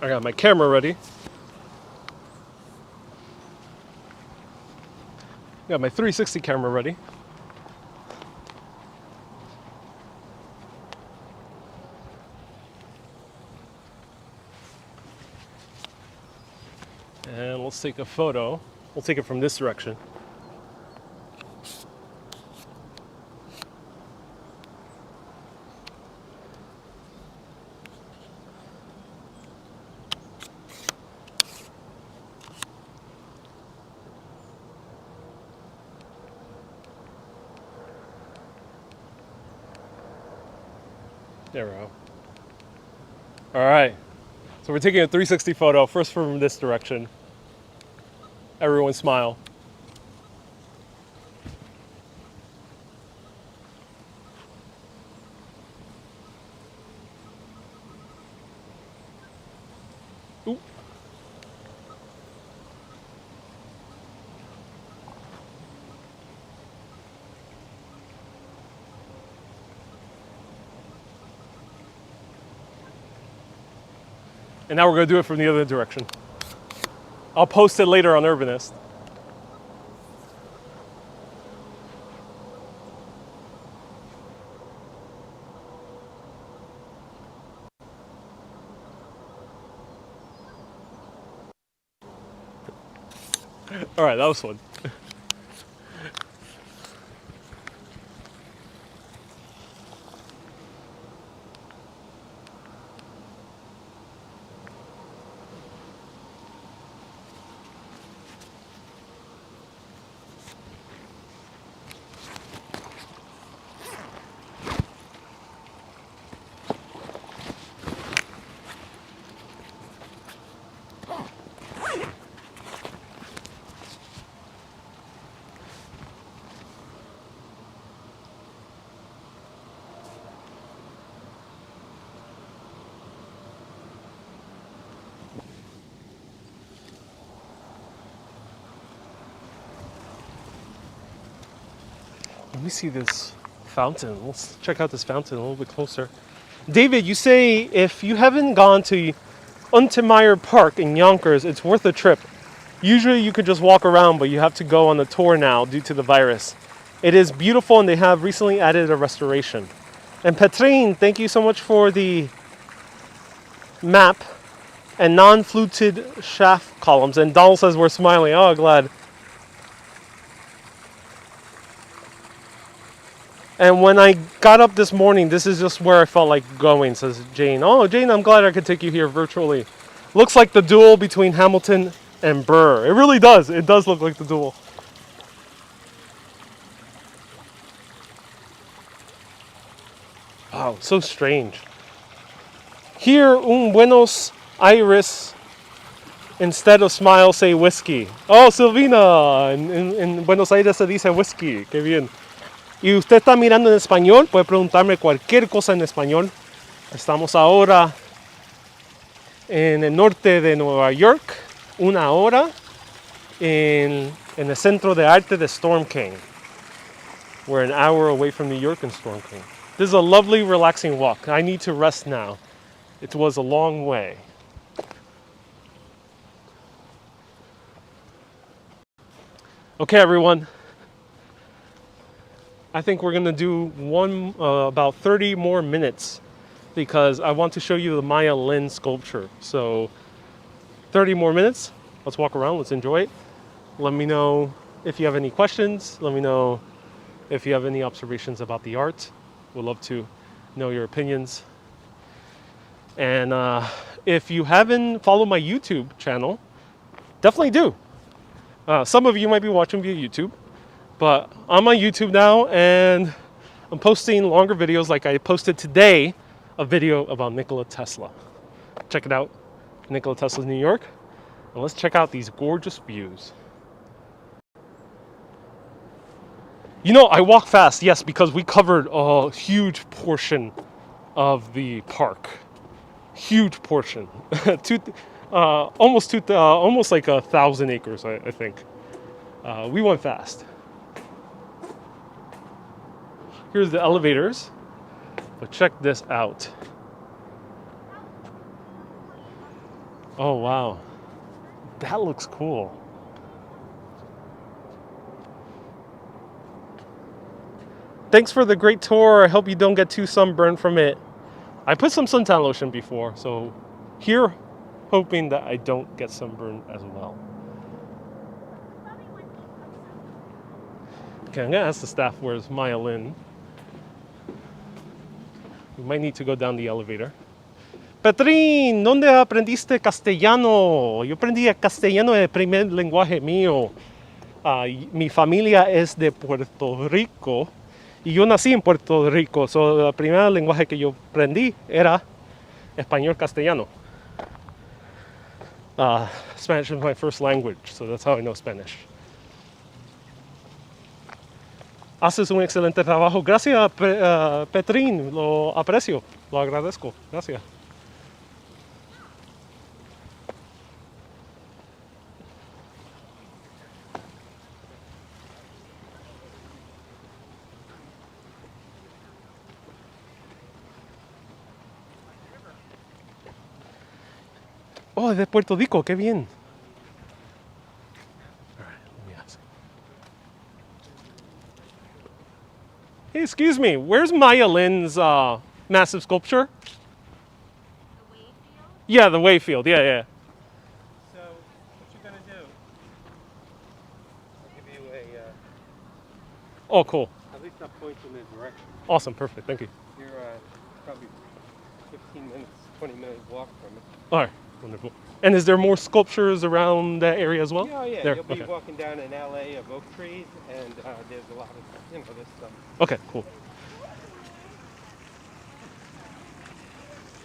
I got my camera ready. Got my 360 camera ready. And let's take a photo. We'll take it from this direction. There we go. All right. So we're taking a 360 photo, first from this direction. Everyone smile. And now we're going to do it from the other direction. I'll post it later on Urbanist. All right, that was fun. Let me see this fountain. Let's check out this fountain a little bit closer. David, you say if you haven't gone to Untermeyer Park in Yonkers, it's worth a trip. Usually you could just walk around, but you have to go on a tour now due to the virus. It is beautiful and they have recently added a restoration. And Petrine, thank you so much for the map and non-fluted shaft columns. And Donald says we're smiling. Oh, glad. And when I got up this morning, this is just where I felt like going, says Jane. Oh, Jane, I'm glad I could take you here virtually. Looks like the duel between Hamilton and Burr. It really does. It does look like the duel. Wow, so strange. Here, un Buenos Aires, instead of smile, say whiskey. Oh, Silvina, en Buenos Aires se dice whiskey. Qué bien. Y usted está mirando en español, puede preguntarme cualquier cosa en español. Estamos ahora en el norte de Nueva York, una hora en el centro de arte de Storm King. We're an hour away from New York and Storm King. This is a lovely, relaxing walk. I need to rest now. It was a long way. Okay, everyone. I think we're gonna do about 30 more minutes because I want to show you the Maya Lin sculpture. So 30 more minutes. Let's walk around, let's enjoy it. Let me know if you have any questions. Let me know if you have any observations about the art. We'd love to know your opinions. And if you haven't followed my YouTube channel, definitely do. Some of you might be watching via YouTube. But I'm on YouTube now and I'm posting longer videos like I posted today, a video about Nikola Tesla. Check it out, Nikola Tesla's New York. And let's check out these gorgeous views. You know, I walk fast, yes, because we covered a huge portion of the park. Huge portion. Almost like 1,000 acres, I think. We went fast. Here's the elevators, but check this out. Oh, wow. That looks cool. Thanks for the great tour. I hope you don't get too sunburned from it. I put some suntan lotion before, so here, hoping that I don't get sunburned as well. Okay, I'm gonna ask the staff where's Maya Lin. We might need to go down the elevator. Petrín, ¿dónde aprendiste castellano? Yo aprendí castellano el primer lenguaje mío. Mi familia es de Puerto Rico y yo nací en Puerto Rico. So, el primer lenguaje que yo aprendí era español castellano. Spanish is my first language, so that's how I know Spanish. Haces un excelente trabajo. Gracias, Petrín. Lo aprecio. Lo agradezco. Gracias. Oh, de Puerto Rico, qué bien. All right, let me ask. Hey, excuse me, where's Maya Lin's massive sculpture? The Wayfield? Yeah, the Wayfield, yeah. So, what you're gonna do? I'll give you a. Oh, cool. At least I'll point you in the direction. Awesome, perfect, thank you. You're probably 15 minutes, 20 minutes walk from it. All right, wonderful. And is there more sculptures around that area as well? Yeah, yeah. There, You'll be okay. walking down an alley of oak trees, and there's a lot of, this stuff. Okay, cool.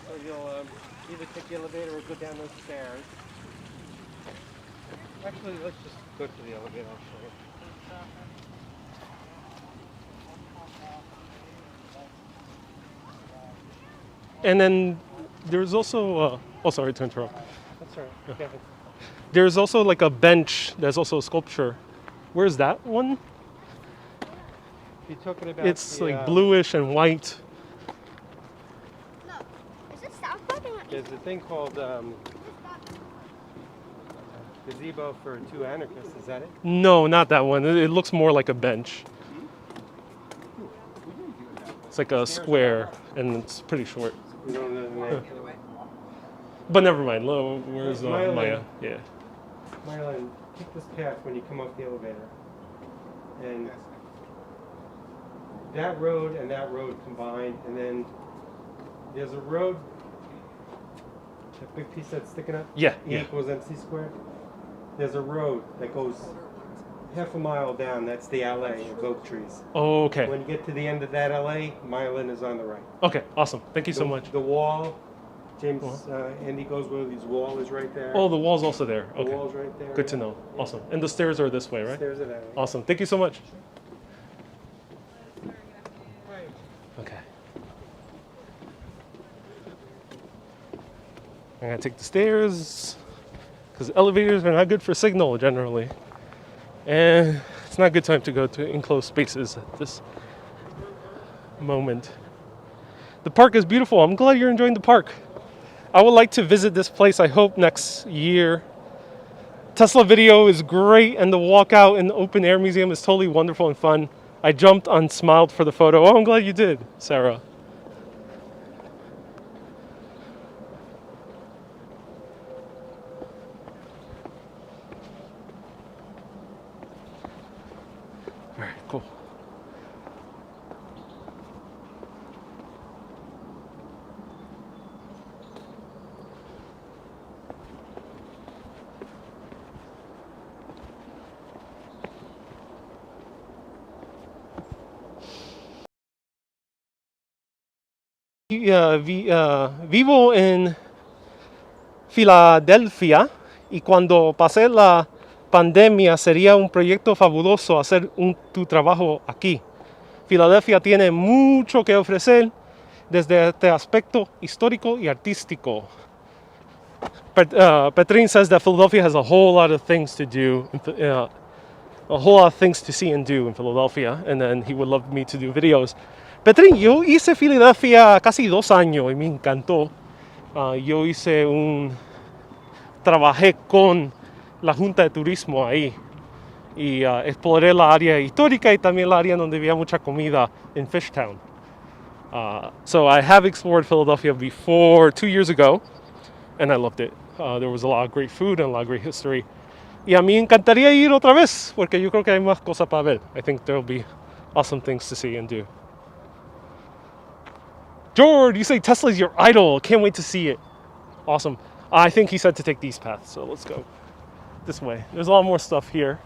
So you'll either take the elevator or go down those stairs. Actually, let's just go to the elevator. I'll show you. And then there's also, sorry to interrupt. That's all right. Go ahead. There's also like a bench, there's also a sculpture. Where's that one? You're talking about It's the, like bluish and white. Look, is it South Park or not? There's a thing called Gazebo for Two Anarchists. Is that it? No, not that one. It looks more like a bench. It's like a square and it's pretty short. You don't know the name. But never mind. Where's Maya Maya? Lin. Yeah. Marlon, take this path when you come off the elevator. And that road and that road combined, and then there's a road, that big piece that's sticking up, Yeah, E yeah. equals MC squared. There's a road that goes half a mile down, that's the alley of oak trees. Oh, okay. When you get to the end of that alley, Mylan is on the right. Okay, awesome. Thank you so much. The wall, James, Andy goes where his wall is right there. Oh, the wall's also there. The Okay. wall's right there. Good to know. Awesome. And the stairs are this way, right? Stairs are that way. Awesome. Thank you so much. Okay. I'm gonna take the stairs because elevators are not good for signal generally, and it's not a good time to go to enclosed spaces at this moment. The park is beautiful. I'm glad you're enjoying the park. I would like to visit this place, I hope, next year. Tesla video is great, and the walkout in the open air museum is totally wonderful and fun. I jumped and smiled for the photo. Oh, I'm glad you did, Sarah. All right, cool. Vivo en Filadelfia y cuando pase la pandemia sería un proyecto fabuloso hacer tu trabajo aquí. Filadelfia tiene mucho que ofrecer desde este aspecto histórico y artístico. Petrin says that Philadelphia has a whole lot of things to do, a whole lot of things to see and do in Philadelphia, and then he would love me to do videos. Petrin, yo hice Filadelfia casi 2 años y me encantó. Yo trabajé con la Junta de Turismo ahí y exploré la área histórica y también la área donde había mucha comida in Fishtown. So I have explored Philadelphia before 2 years ago, and I loved it. There was a lot of great food and a lot of great history. Y a mí encantaría ir otra vez, porque yo creo que hay más cosas para ver. I think there'll be awesome things to see and do. George, you say Tesla's your idol. Can't wait to see it. Awesome. I think he said to take these paths, so let's go this way. There's a lot more stuff here,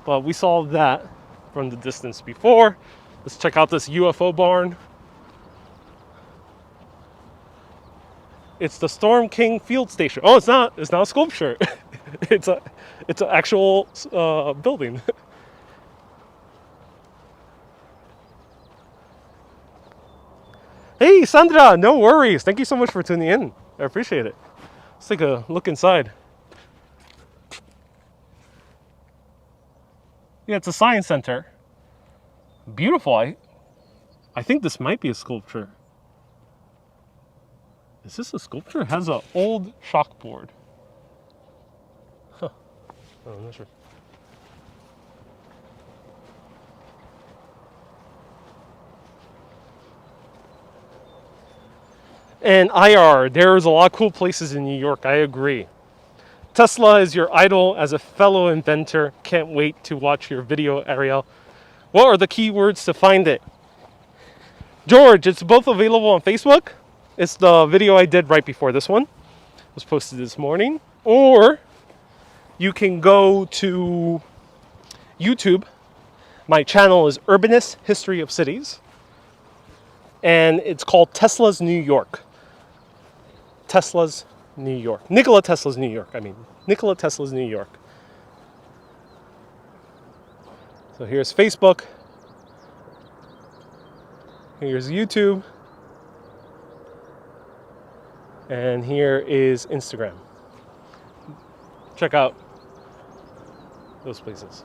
but we saw that from the distance before. Let's check out this UFO barn. It's the Storm King Field Station. Oh, it's not a sculpture. it's an actual building. Hey, Sandra, no worries. Thank you so much for tuning in. I appreciate it. Let's take a look inside. Yeah, it's a science center. Beautiful. I think this might be a sculpture. Is this a sculpture? It has an old chalkboard. Oh, I'm not sure. And IR, there's a lot of cool places in New York, I agree. Tesla is your idol as a fellow inventor. Can't wait to watch your video, Ariel. What are the keywords to find it? George, it's both available on Facebook. It's the video I did right before this one. It was posted this morning. Or you can go to YouTube. My channel is Urbanist History of Cities. And it's called Tesla's New York. Tesla's New York. Nikola Tesla's New York, Nikola Tesla's New York. So here's Facebook. Here's YouTube. And here is Instagram. Check out those places.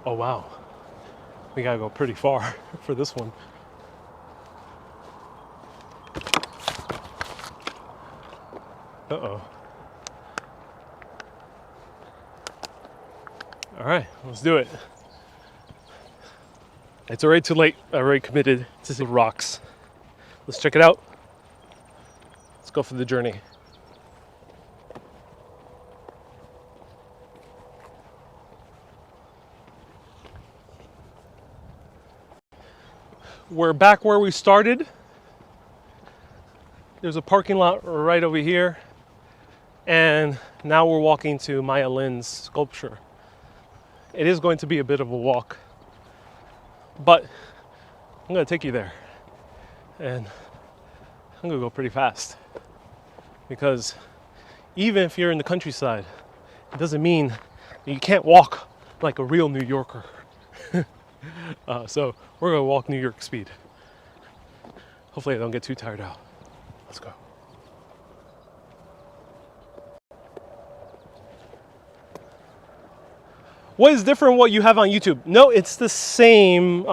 Oh wow, we gotta go pretty far for this one. Uh-oh. All right, let's do it. It's already too late. I already committed to the rocks. Let's check it out. Let's go for the journey. We're back where we started. There's a parking lot right over here. And now we're walking to Maya Lin's sculpture. It is going to be a bit of a walk, but I'm gonna take you there. And I'm gonna go pretty fast. Because even if you're in the countryside, it doesn't mean that you can't walk like a real New Yorker. So we're gonna walk New York speed. Hopefully I don't get too tired out. Let's go. What is different what you have on YouTube? No, it's the same,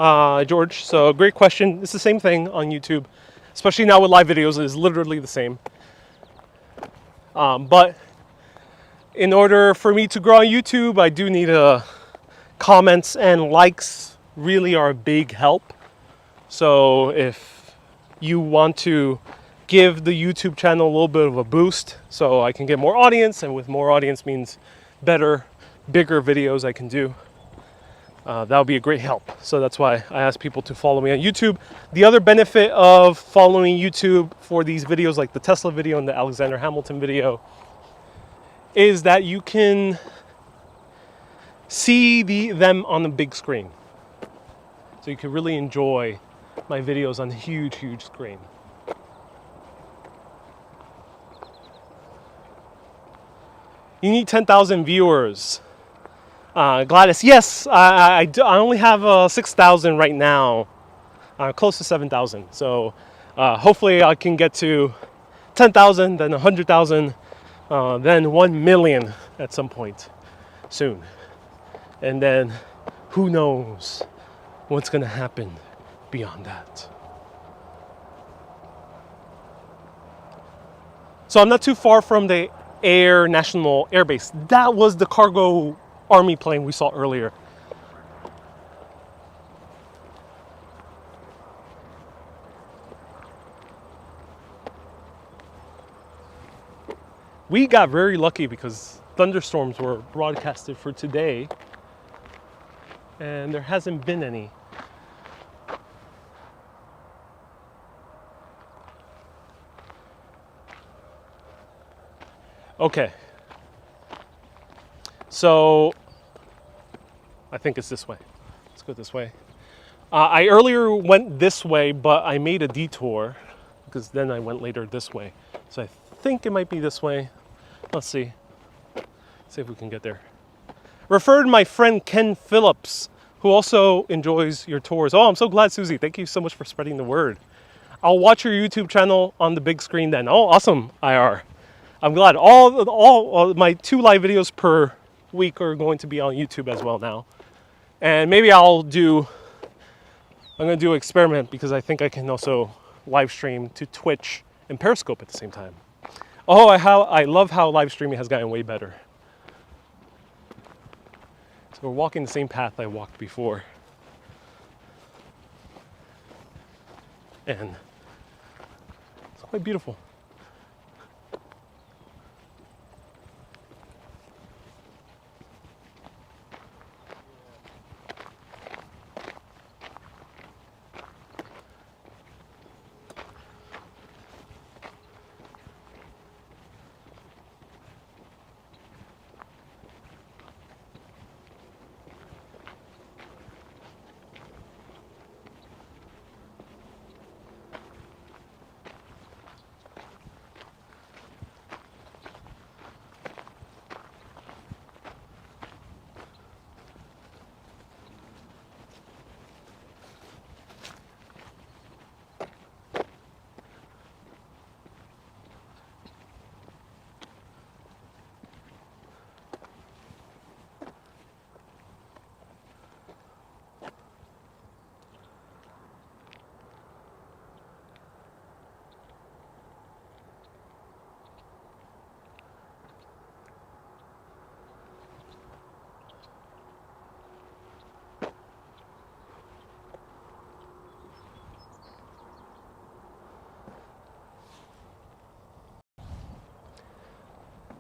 George. So great question. It's the same thing on YouTube, especially now with live videos. It is literally the same. But in order for me to grow on YouTube, I do need comments and likes. Really are a big help. So if you want to give the YouTube channel a little bit of a boost so I can get more audience, and with more audience means better, bigger videos I can do, that would be a great help. So that's why I ask people to follow me on YouTube. The other benefit of following YouTube for these videos like the Tesla video and the Alexander Hamilton video is that you can see them on the big screen. So you can really enjoy my videos on a huge, huge screen. You need 10,000 viewers. Gladys, yes, I only have 6,000 right now, close to 7,000. So hopefully I can get to 10,000, then 100,000, then 1 million at some point soon. And then who knows what's gonna happen beyond that. So I'm not too far from the National Air Base. That was the cargo army plane we saw earlier. We got very lucky because thunderstorms were broadcasted for today, and there hasn't been any. Okay, so I think it's this way. Let's go this way. I earlier went this way, but I made a detour because then I went later this way. So I think it might be this way. Let's see. See if we can get there. Referred my friend Ken Phillips, who also enjoys your tours. Oh, I'm so glad, Susie. Thank you so much for spreading the word. I'll watch your YouTube channel on the big screen then. Oh, awesome, IR. I'm glad. All my 2 live videos per week are going to be on YouTube as well now. And maybe I'm going to do an experiment because I think I can also live stream to Twitch and Periscope at the same time. Oh, I love how live streaming has gotten way better. So we're walking the same path I walked before. And it's quite beautiful.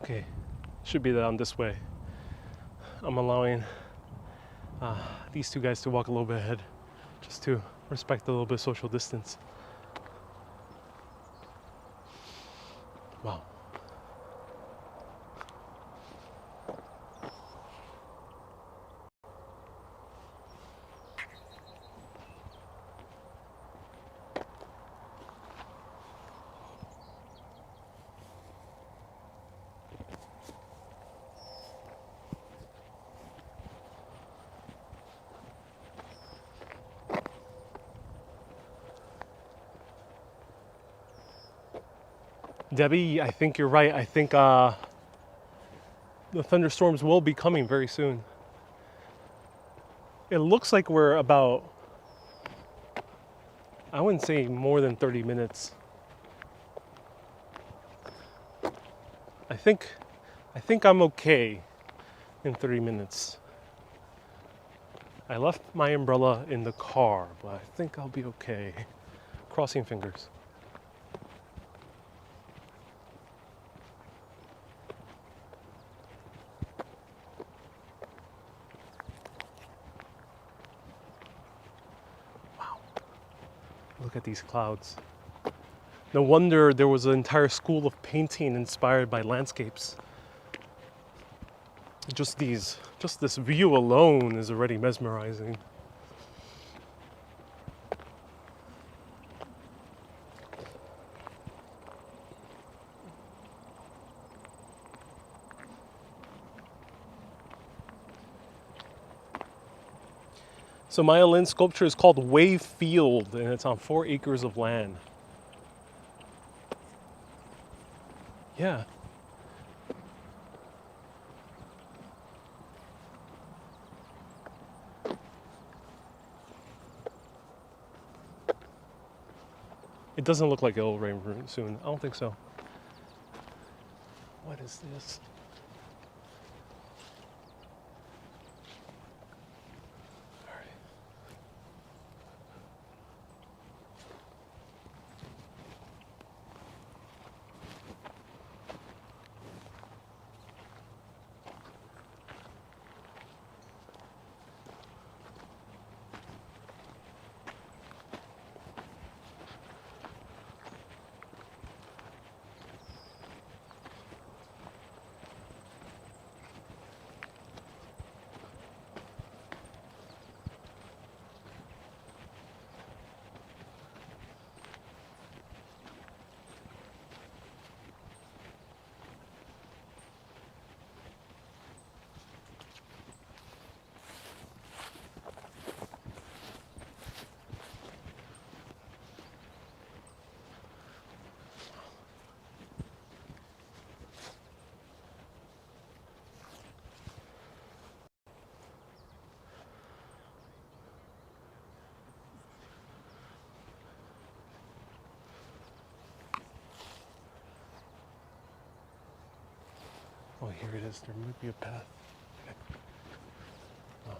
Okay, should be down this way. I'm allowing these 2 guys to walk a little bit ahead just to respect a little bit of social distance. Wow. Debbie, I think you're right. I think the thunderstorms will be coming very soon. It looks like we're about, I wouldn't say more than 30 minutes. I think I'm okay in 30 minutes. I left my umbrella in the car, but I think I'll be okay. Crossing fingers. Look at these clouds. No wonder there was an entire school of painting inspired by landscapes. Just this view alone is already mesmerizing. So Maya Lin's sculpture is called Wave Field, and it's on 4 acres of land. Yeah. It doesn't look like it'll rain soon. I don't think so. What is this? Oh, here it is. There might be a path. Okay. Oh.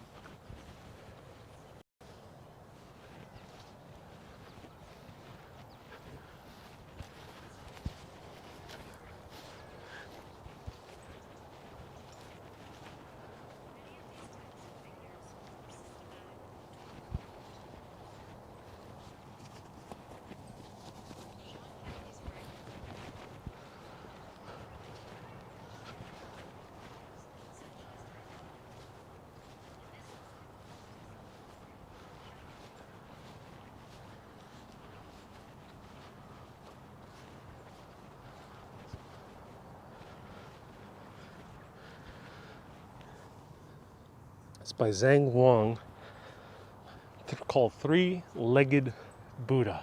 It's by Zhang Wang. It's called Three-Legged Buddha.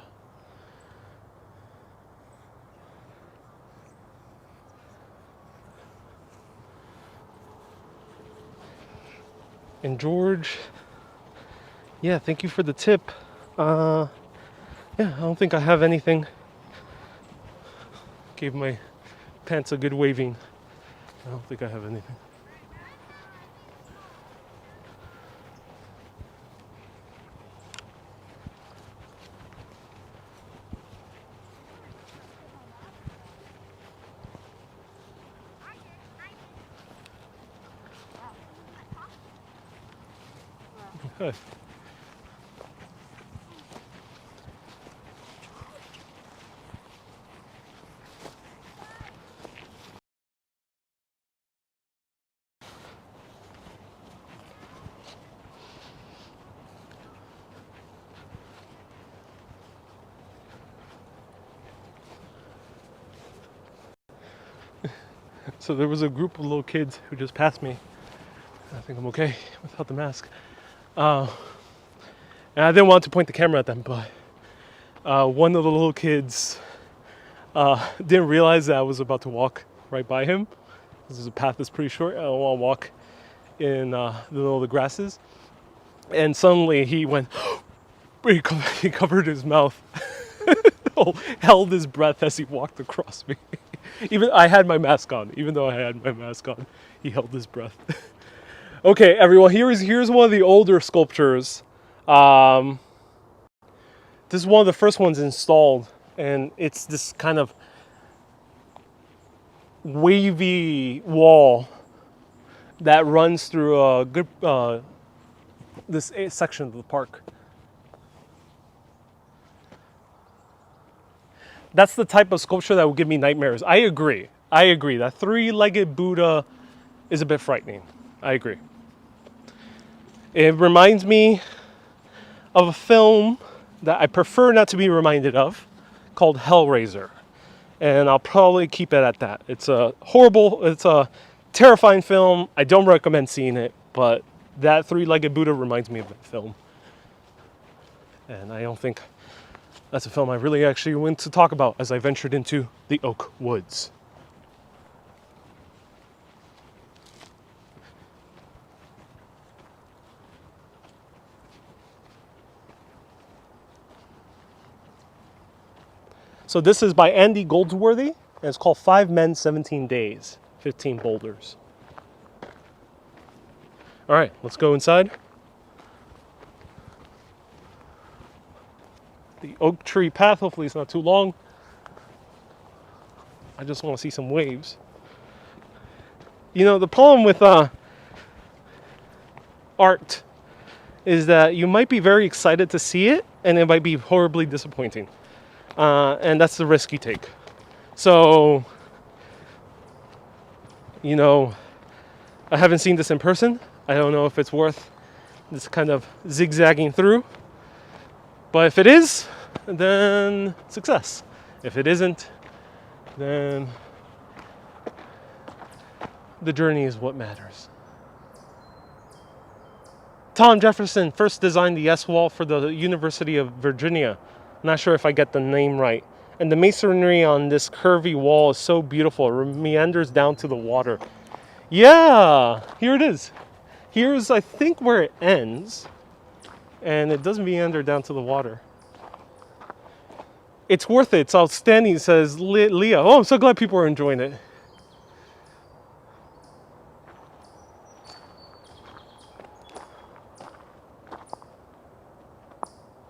And George, yeah, thank you for the tip. Yeah, I don't think I have anything. Gave my pants a good waving. I don't think I have anything. Okay. So there was a group of little kids who just passed me. I think I'm okay without the mask. And I didn't want to point the camera at them, but one of the little kids didn't realize that I was about to walk right by him. This path is pretty short. I don't want to walk in the middle of the grasses. And suddenly he went, he covered his mouth, held his breath as he walked across me. Even I had my mask on. Even though I had my mask on, he held his breath. Okay, everyone. Here's one of the older sculptures. This is one of the first ones installed, and it's this kind of wavy wall that runs through a good this section of the park. That's the type of sculpture that will give me nightmares. I agree. That three-legged Buddha is a bit frightening. I agree. It reminds me of a film that I prefer not to be reminded of, called Hellraiser. And I'll probably keep it at that. It's a terrifying film. I don't recommend seeing it, but that three-legged Buddha reminds me of that film. And I don't think that's a film I really actually want to talk about as I ventured into the oak woods. So this is by Andy Goldsworthy, and it's called 5 Men, 17 Days, 15 Boulders. All right, let's go inside. The oak tree path, hopefully it's not too long. I just want to see some waves. You know, the problem with art is that you might be very excited to see it, and it might be horribly disappointing. And that's the risk you take. So, you know, I haven't seen this in person. I don't know if it's worth this kind of zigzagging through. But if it is, then success. If it isn't, then the journey is what matters. Tom Jefferson first designed the S-wall for the University of Virginia. Not sure if I get the name right. And the masonry on this curvy wall is so beautiful. It meanders down to the water. Yeah, here it is. Here's, I think, where it ends. And it does meander down to the water. It's worth it. It's outstanding, says Leah. Oh, I'm so glad people are enjoying it.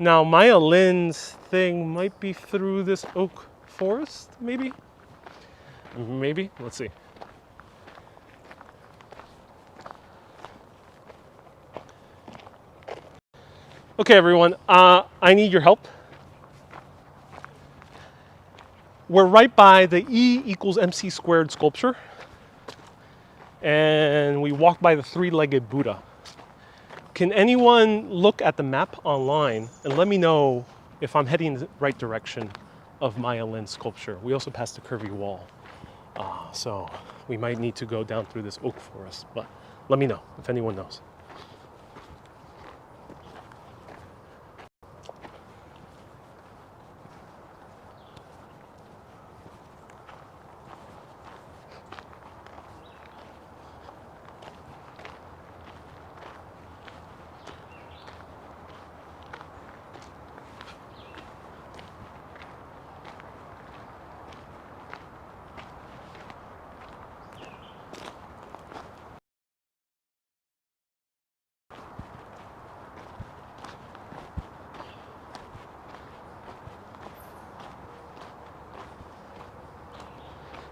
Now, Maya Lin's thing might be through this oak forest, maybe? Maybe? Let's see. Okay, everyone, I need your help. We're right by the E equals MC squared sculpture. And we walk by the three-legged Buddha. Can anyone look at the map online and let me know if I'm heading the right direction of Maya Lin's sculpture? We also passed a curvy wall. So we might need to go down through this oak forest, but let me know if anyone knows.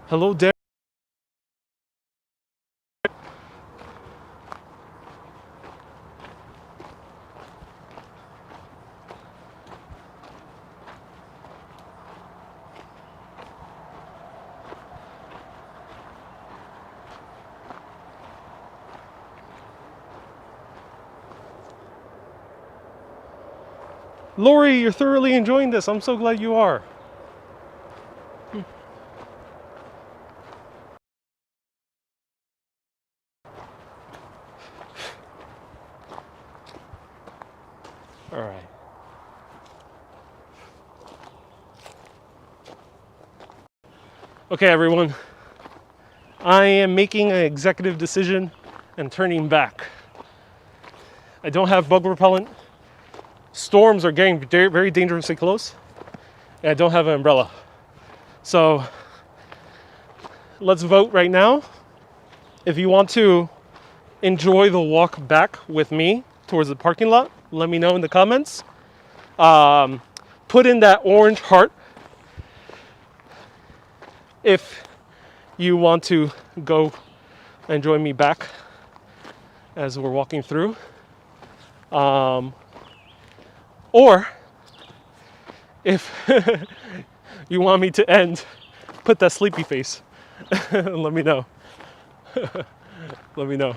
Hello, Derek. Lori, you're thoroughly enjoying this. I'm so glad you are. All right. Okay, everyone. I am making an executive decision and turning back. I don't have bug repellent. Storms are getting very dangerously close. And I don't have an umbrella. So let's vote right now. If you want to enjoy the walk back with me towards the parking lot, let me know in the comments. Put in that orange heart if you want to go and join me back as we're walking through. Or if you want me to end, put that sleepy face. Let me know. Let me know.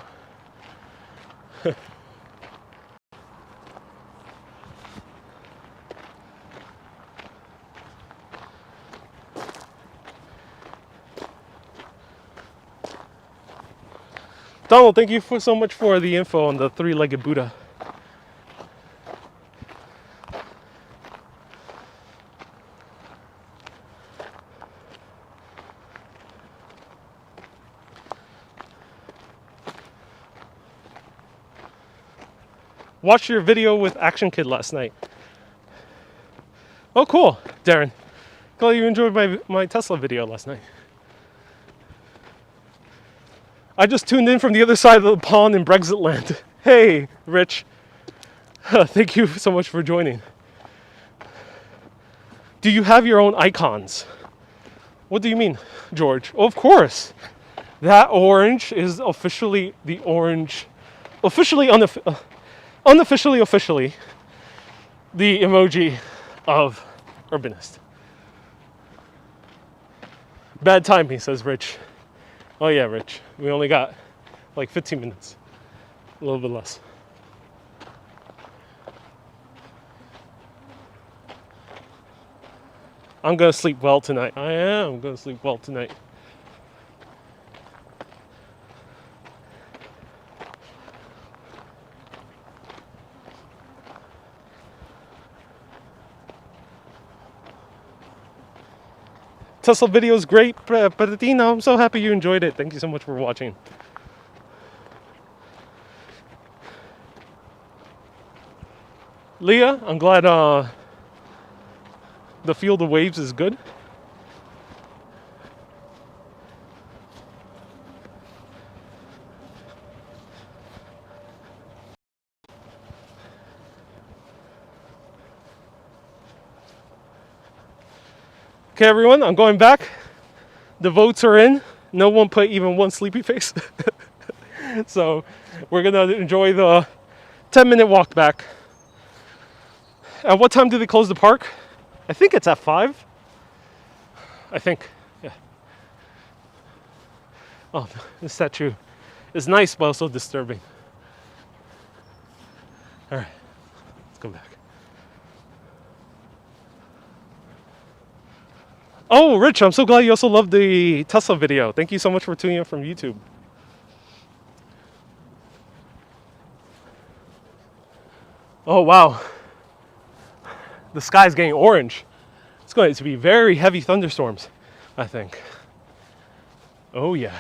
Donald, thank you so much for the info on the three-legged Buddha. Watched your video with Action Kid last night. Oh, cool, Darren. Glad you enjoyed my Tesla video last night. I just tuned in from the other side of the pond in Brexit land. Hey, Rich. Thank you so much for joining. Do you have your own icons? What do you mean, George? Oh, of course. That orange is officially the orange, officially, officially, the emoji of Urbanist. Bad timing, says Rich. Oh yeah, Rich. We only got like 15 minutes. A little bit less. I'm gonna sleep well tonight. I am gonna sleep well tonight. Tesla video is great, but I'm so happy you enjoyed it. Thank you so much for watching. Leah, I'm glad the field of waves is good. Okay, everyone, I'm going back. The votes are in. No one put even one sleepy face. So we're gonna enjoy the 10-minute walk back. At what time do they close the park? I think it's at 5. I think, yeah. Oh, the statue is nice, but also disturbing. All right, let's go back. Oh, Rich, I'm so glad you also loved the Tesla video. Thank you so much for tuning in from YouTube. Oh, wow. The sky's getting orange. It's going to be very heavy thunderstorms, I think. Oh, yeah.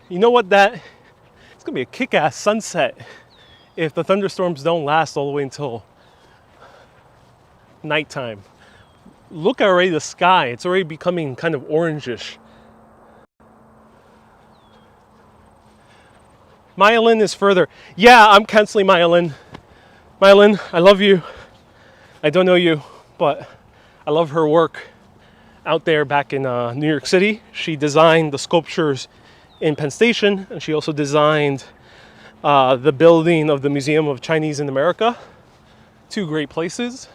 You know what, it's gonna be a kick-ass sunset if the thunderstorms don't last all the way until nighttime. Look at already the sky, it's already becoming kind of orangish. Myelin is further. Yeah, I'm canceling Myelin. Myelin, I love you. I don't know you, but I love her work out there back in New York City. She designed the sculptures in Penn Station, and she also designed the building of the Museum of Chinese in America. 2 great places.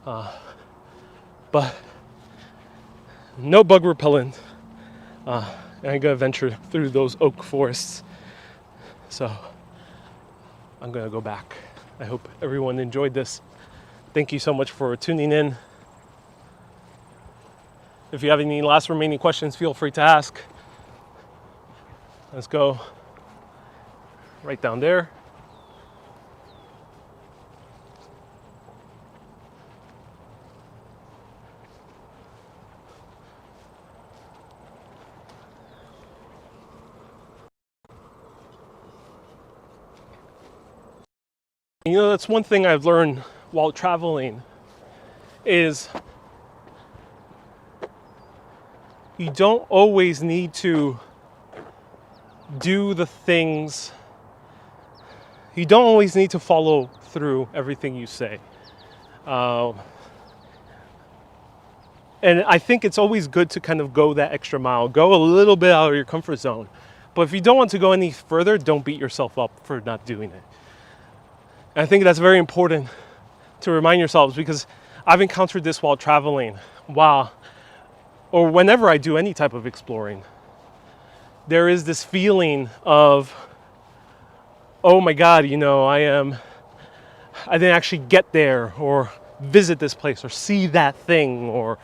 But no bug repellent. And I'm gonna venture through those oak forests. So I'm gonna go back. I hope everyone enjoyed this. Thank you so much for tuning in. If you have any last remaining questions, feel free to ask. Let's go right down there. You know, that's one thing I've learned while traveling is you don't always need to do the things, you don't always need to follow through everything you say. And I think it's always good to kind of go that extra mile, go a little bit out of your comfort zone. But if you don't want to go any further, don't beat yourself up for not doing it. And I think that's very important to remind yourselves, because I've encountered this while traveling, or whenever I do any type of exploring. There is this feeling of, oh my God, you know, I didn't actually get there, or visit this place, or see that thing, or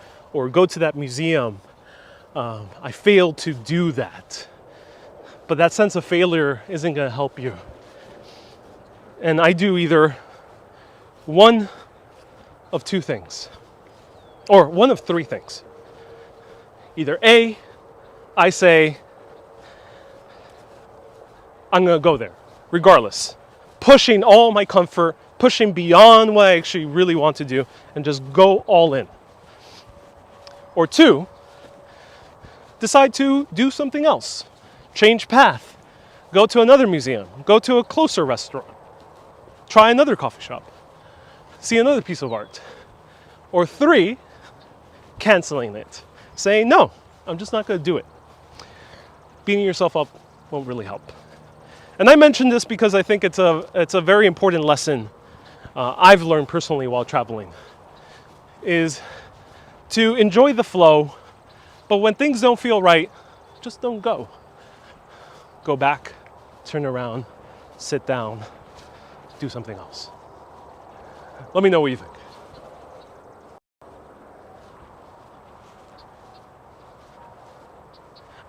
go to that museum. I failed to do that. But that sense of failure isn't going to help you. And I do either one of 2 things, or one of 3 things. Either A, I say, I'm gonna go there, regardless. Pushing all my comfort, pushing beyond what I actually really want to do, and just go all in. Or 2, decide to do something else. Change path. Go to another museum. Go to a closer restaurant. Try another coffee shop. See another piece of art. Or 3, canceling it. Saying, no, I'm just not gonna do it. Beating yourself up won't really help. And I mention this because I think it's a very important lesson I've learned personally while traveling, is to enjoy the flow, but when things don't feel right, just don't go. Go back, turn around, sit down, do something else. Let me know what you think.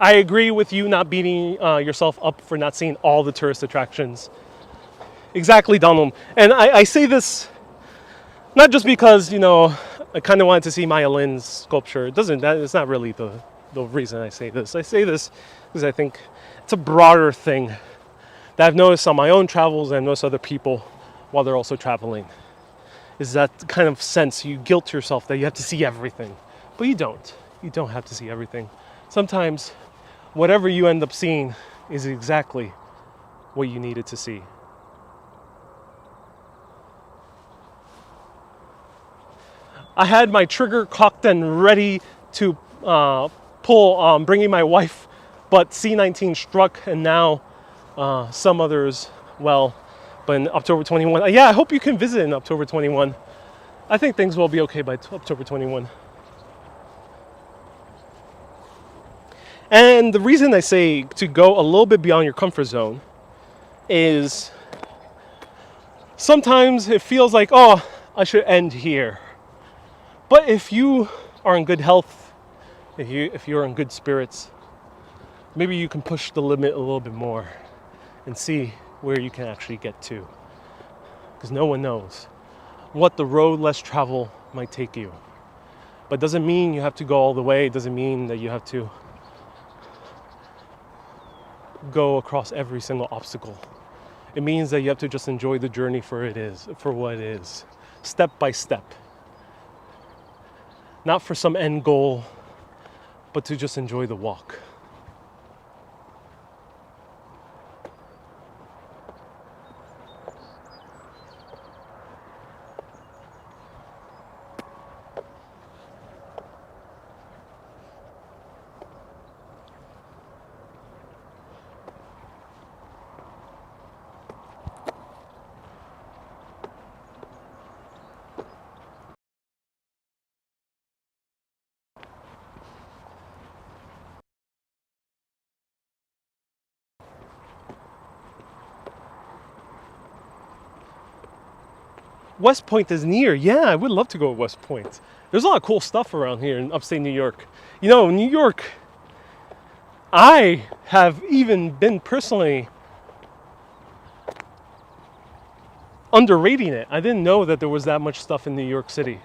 I agree with you not beating yourself up for not seeing all the tourist attractions. Exactly, Donald. And I say this not just because, you know, I kind of wanted to see Maya Lin's sculpture. It's not really the reason I say this. I say this because I think it's a broader thing that I've noticed on my own travels and I've noticed other people while they're also traveling. Is that kind of sense you guilt yourself that you have to see everything. But you don't. You don't have to see everything. Sometimes whatever you end up seeing is exactly what you needed to see. I had my trigger cocked and ready to pull, bringing my wife, but C-19 struck, and now some others, well, but in October 21. Yeah, I hope you can visit in October 21. I think things will be okay by October 21. And the reason I say to go a little bit beyond your comfort zone is sometimes it feels like, oh, I should end here. But if you are in good health, if you're in good spirits, maybe you can push the limit a little bit more and see where you can actually get to. Because no one knows what the road less traveled might take you. But it doesn't mean you have to go all the way. It doesn't mean that you have to go across every single obstacle. It means that you have to just enjoy the journey for what it is, step by step. Not for some end goal, but to just enjoy the walk. West Point is near. Yeah, I would love to go to West Point. There's a lot of cool stuff around here in upstate New York. You know, New York, I have even been personally underrating it. I didn't know that there was that much stuff in New York City.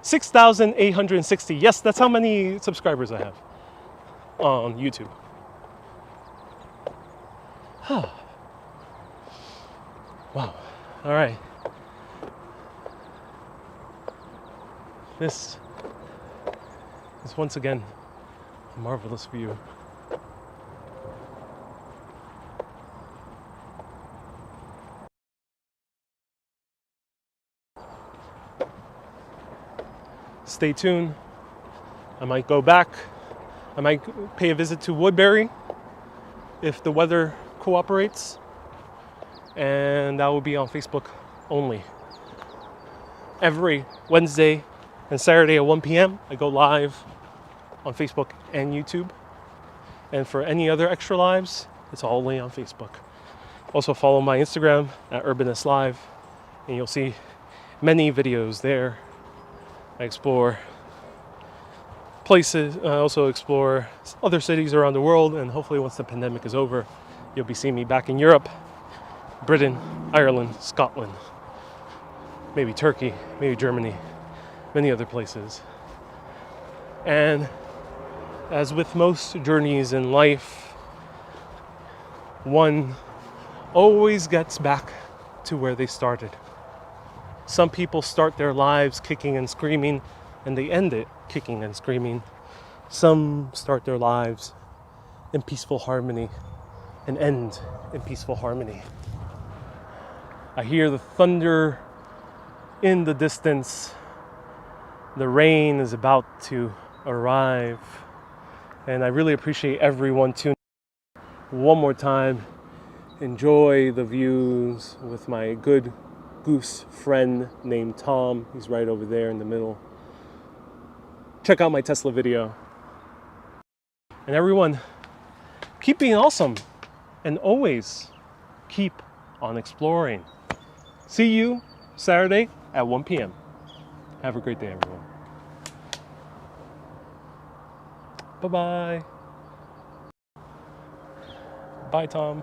6,860. Yes, that's how many subscribers I have on YouTube. Wow. All right. This is once again a marvelous view. Stay tuned. I might go back. I might pay a visit to Woodbury if the weather cooperates. And that will be on Facebook only. Every Wednesday and Saturday at 1 p.m. I go live on Facebook and YouTube. And for any other extra lives, it's all only on Facebook. Also follow my Instagram at UrbanistLive, and you'll see many videos there. I explore places, I also explore other cities around the world, and hopefully once the pandemic is over, you'll be seeing me back in Europe, Britain, Ireland, Scotland, maybe Turkey, maybe Germany, many other places. And as with most journeys in life, one always gets back to where they started. Some people start their lives kicking and screaming, and they end it kicking and screaming. Some start their lives in peaceful harmony and end in peaceful harmony. I hear the thunder in the distance. The rain is about to arrive. And I really appreciate everyone tuning in. One more time, enjoy the views with my good goose friend named Tom. He's right over there in the middle. Check out my Tesla video. And everyone, keep being awesome. And always keep on exploring. See you Saturday at 1 p.m. Have a great day, everyone. Bye-bye. Bye, Tom.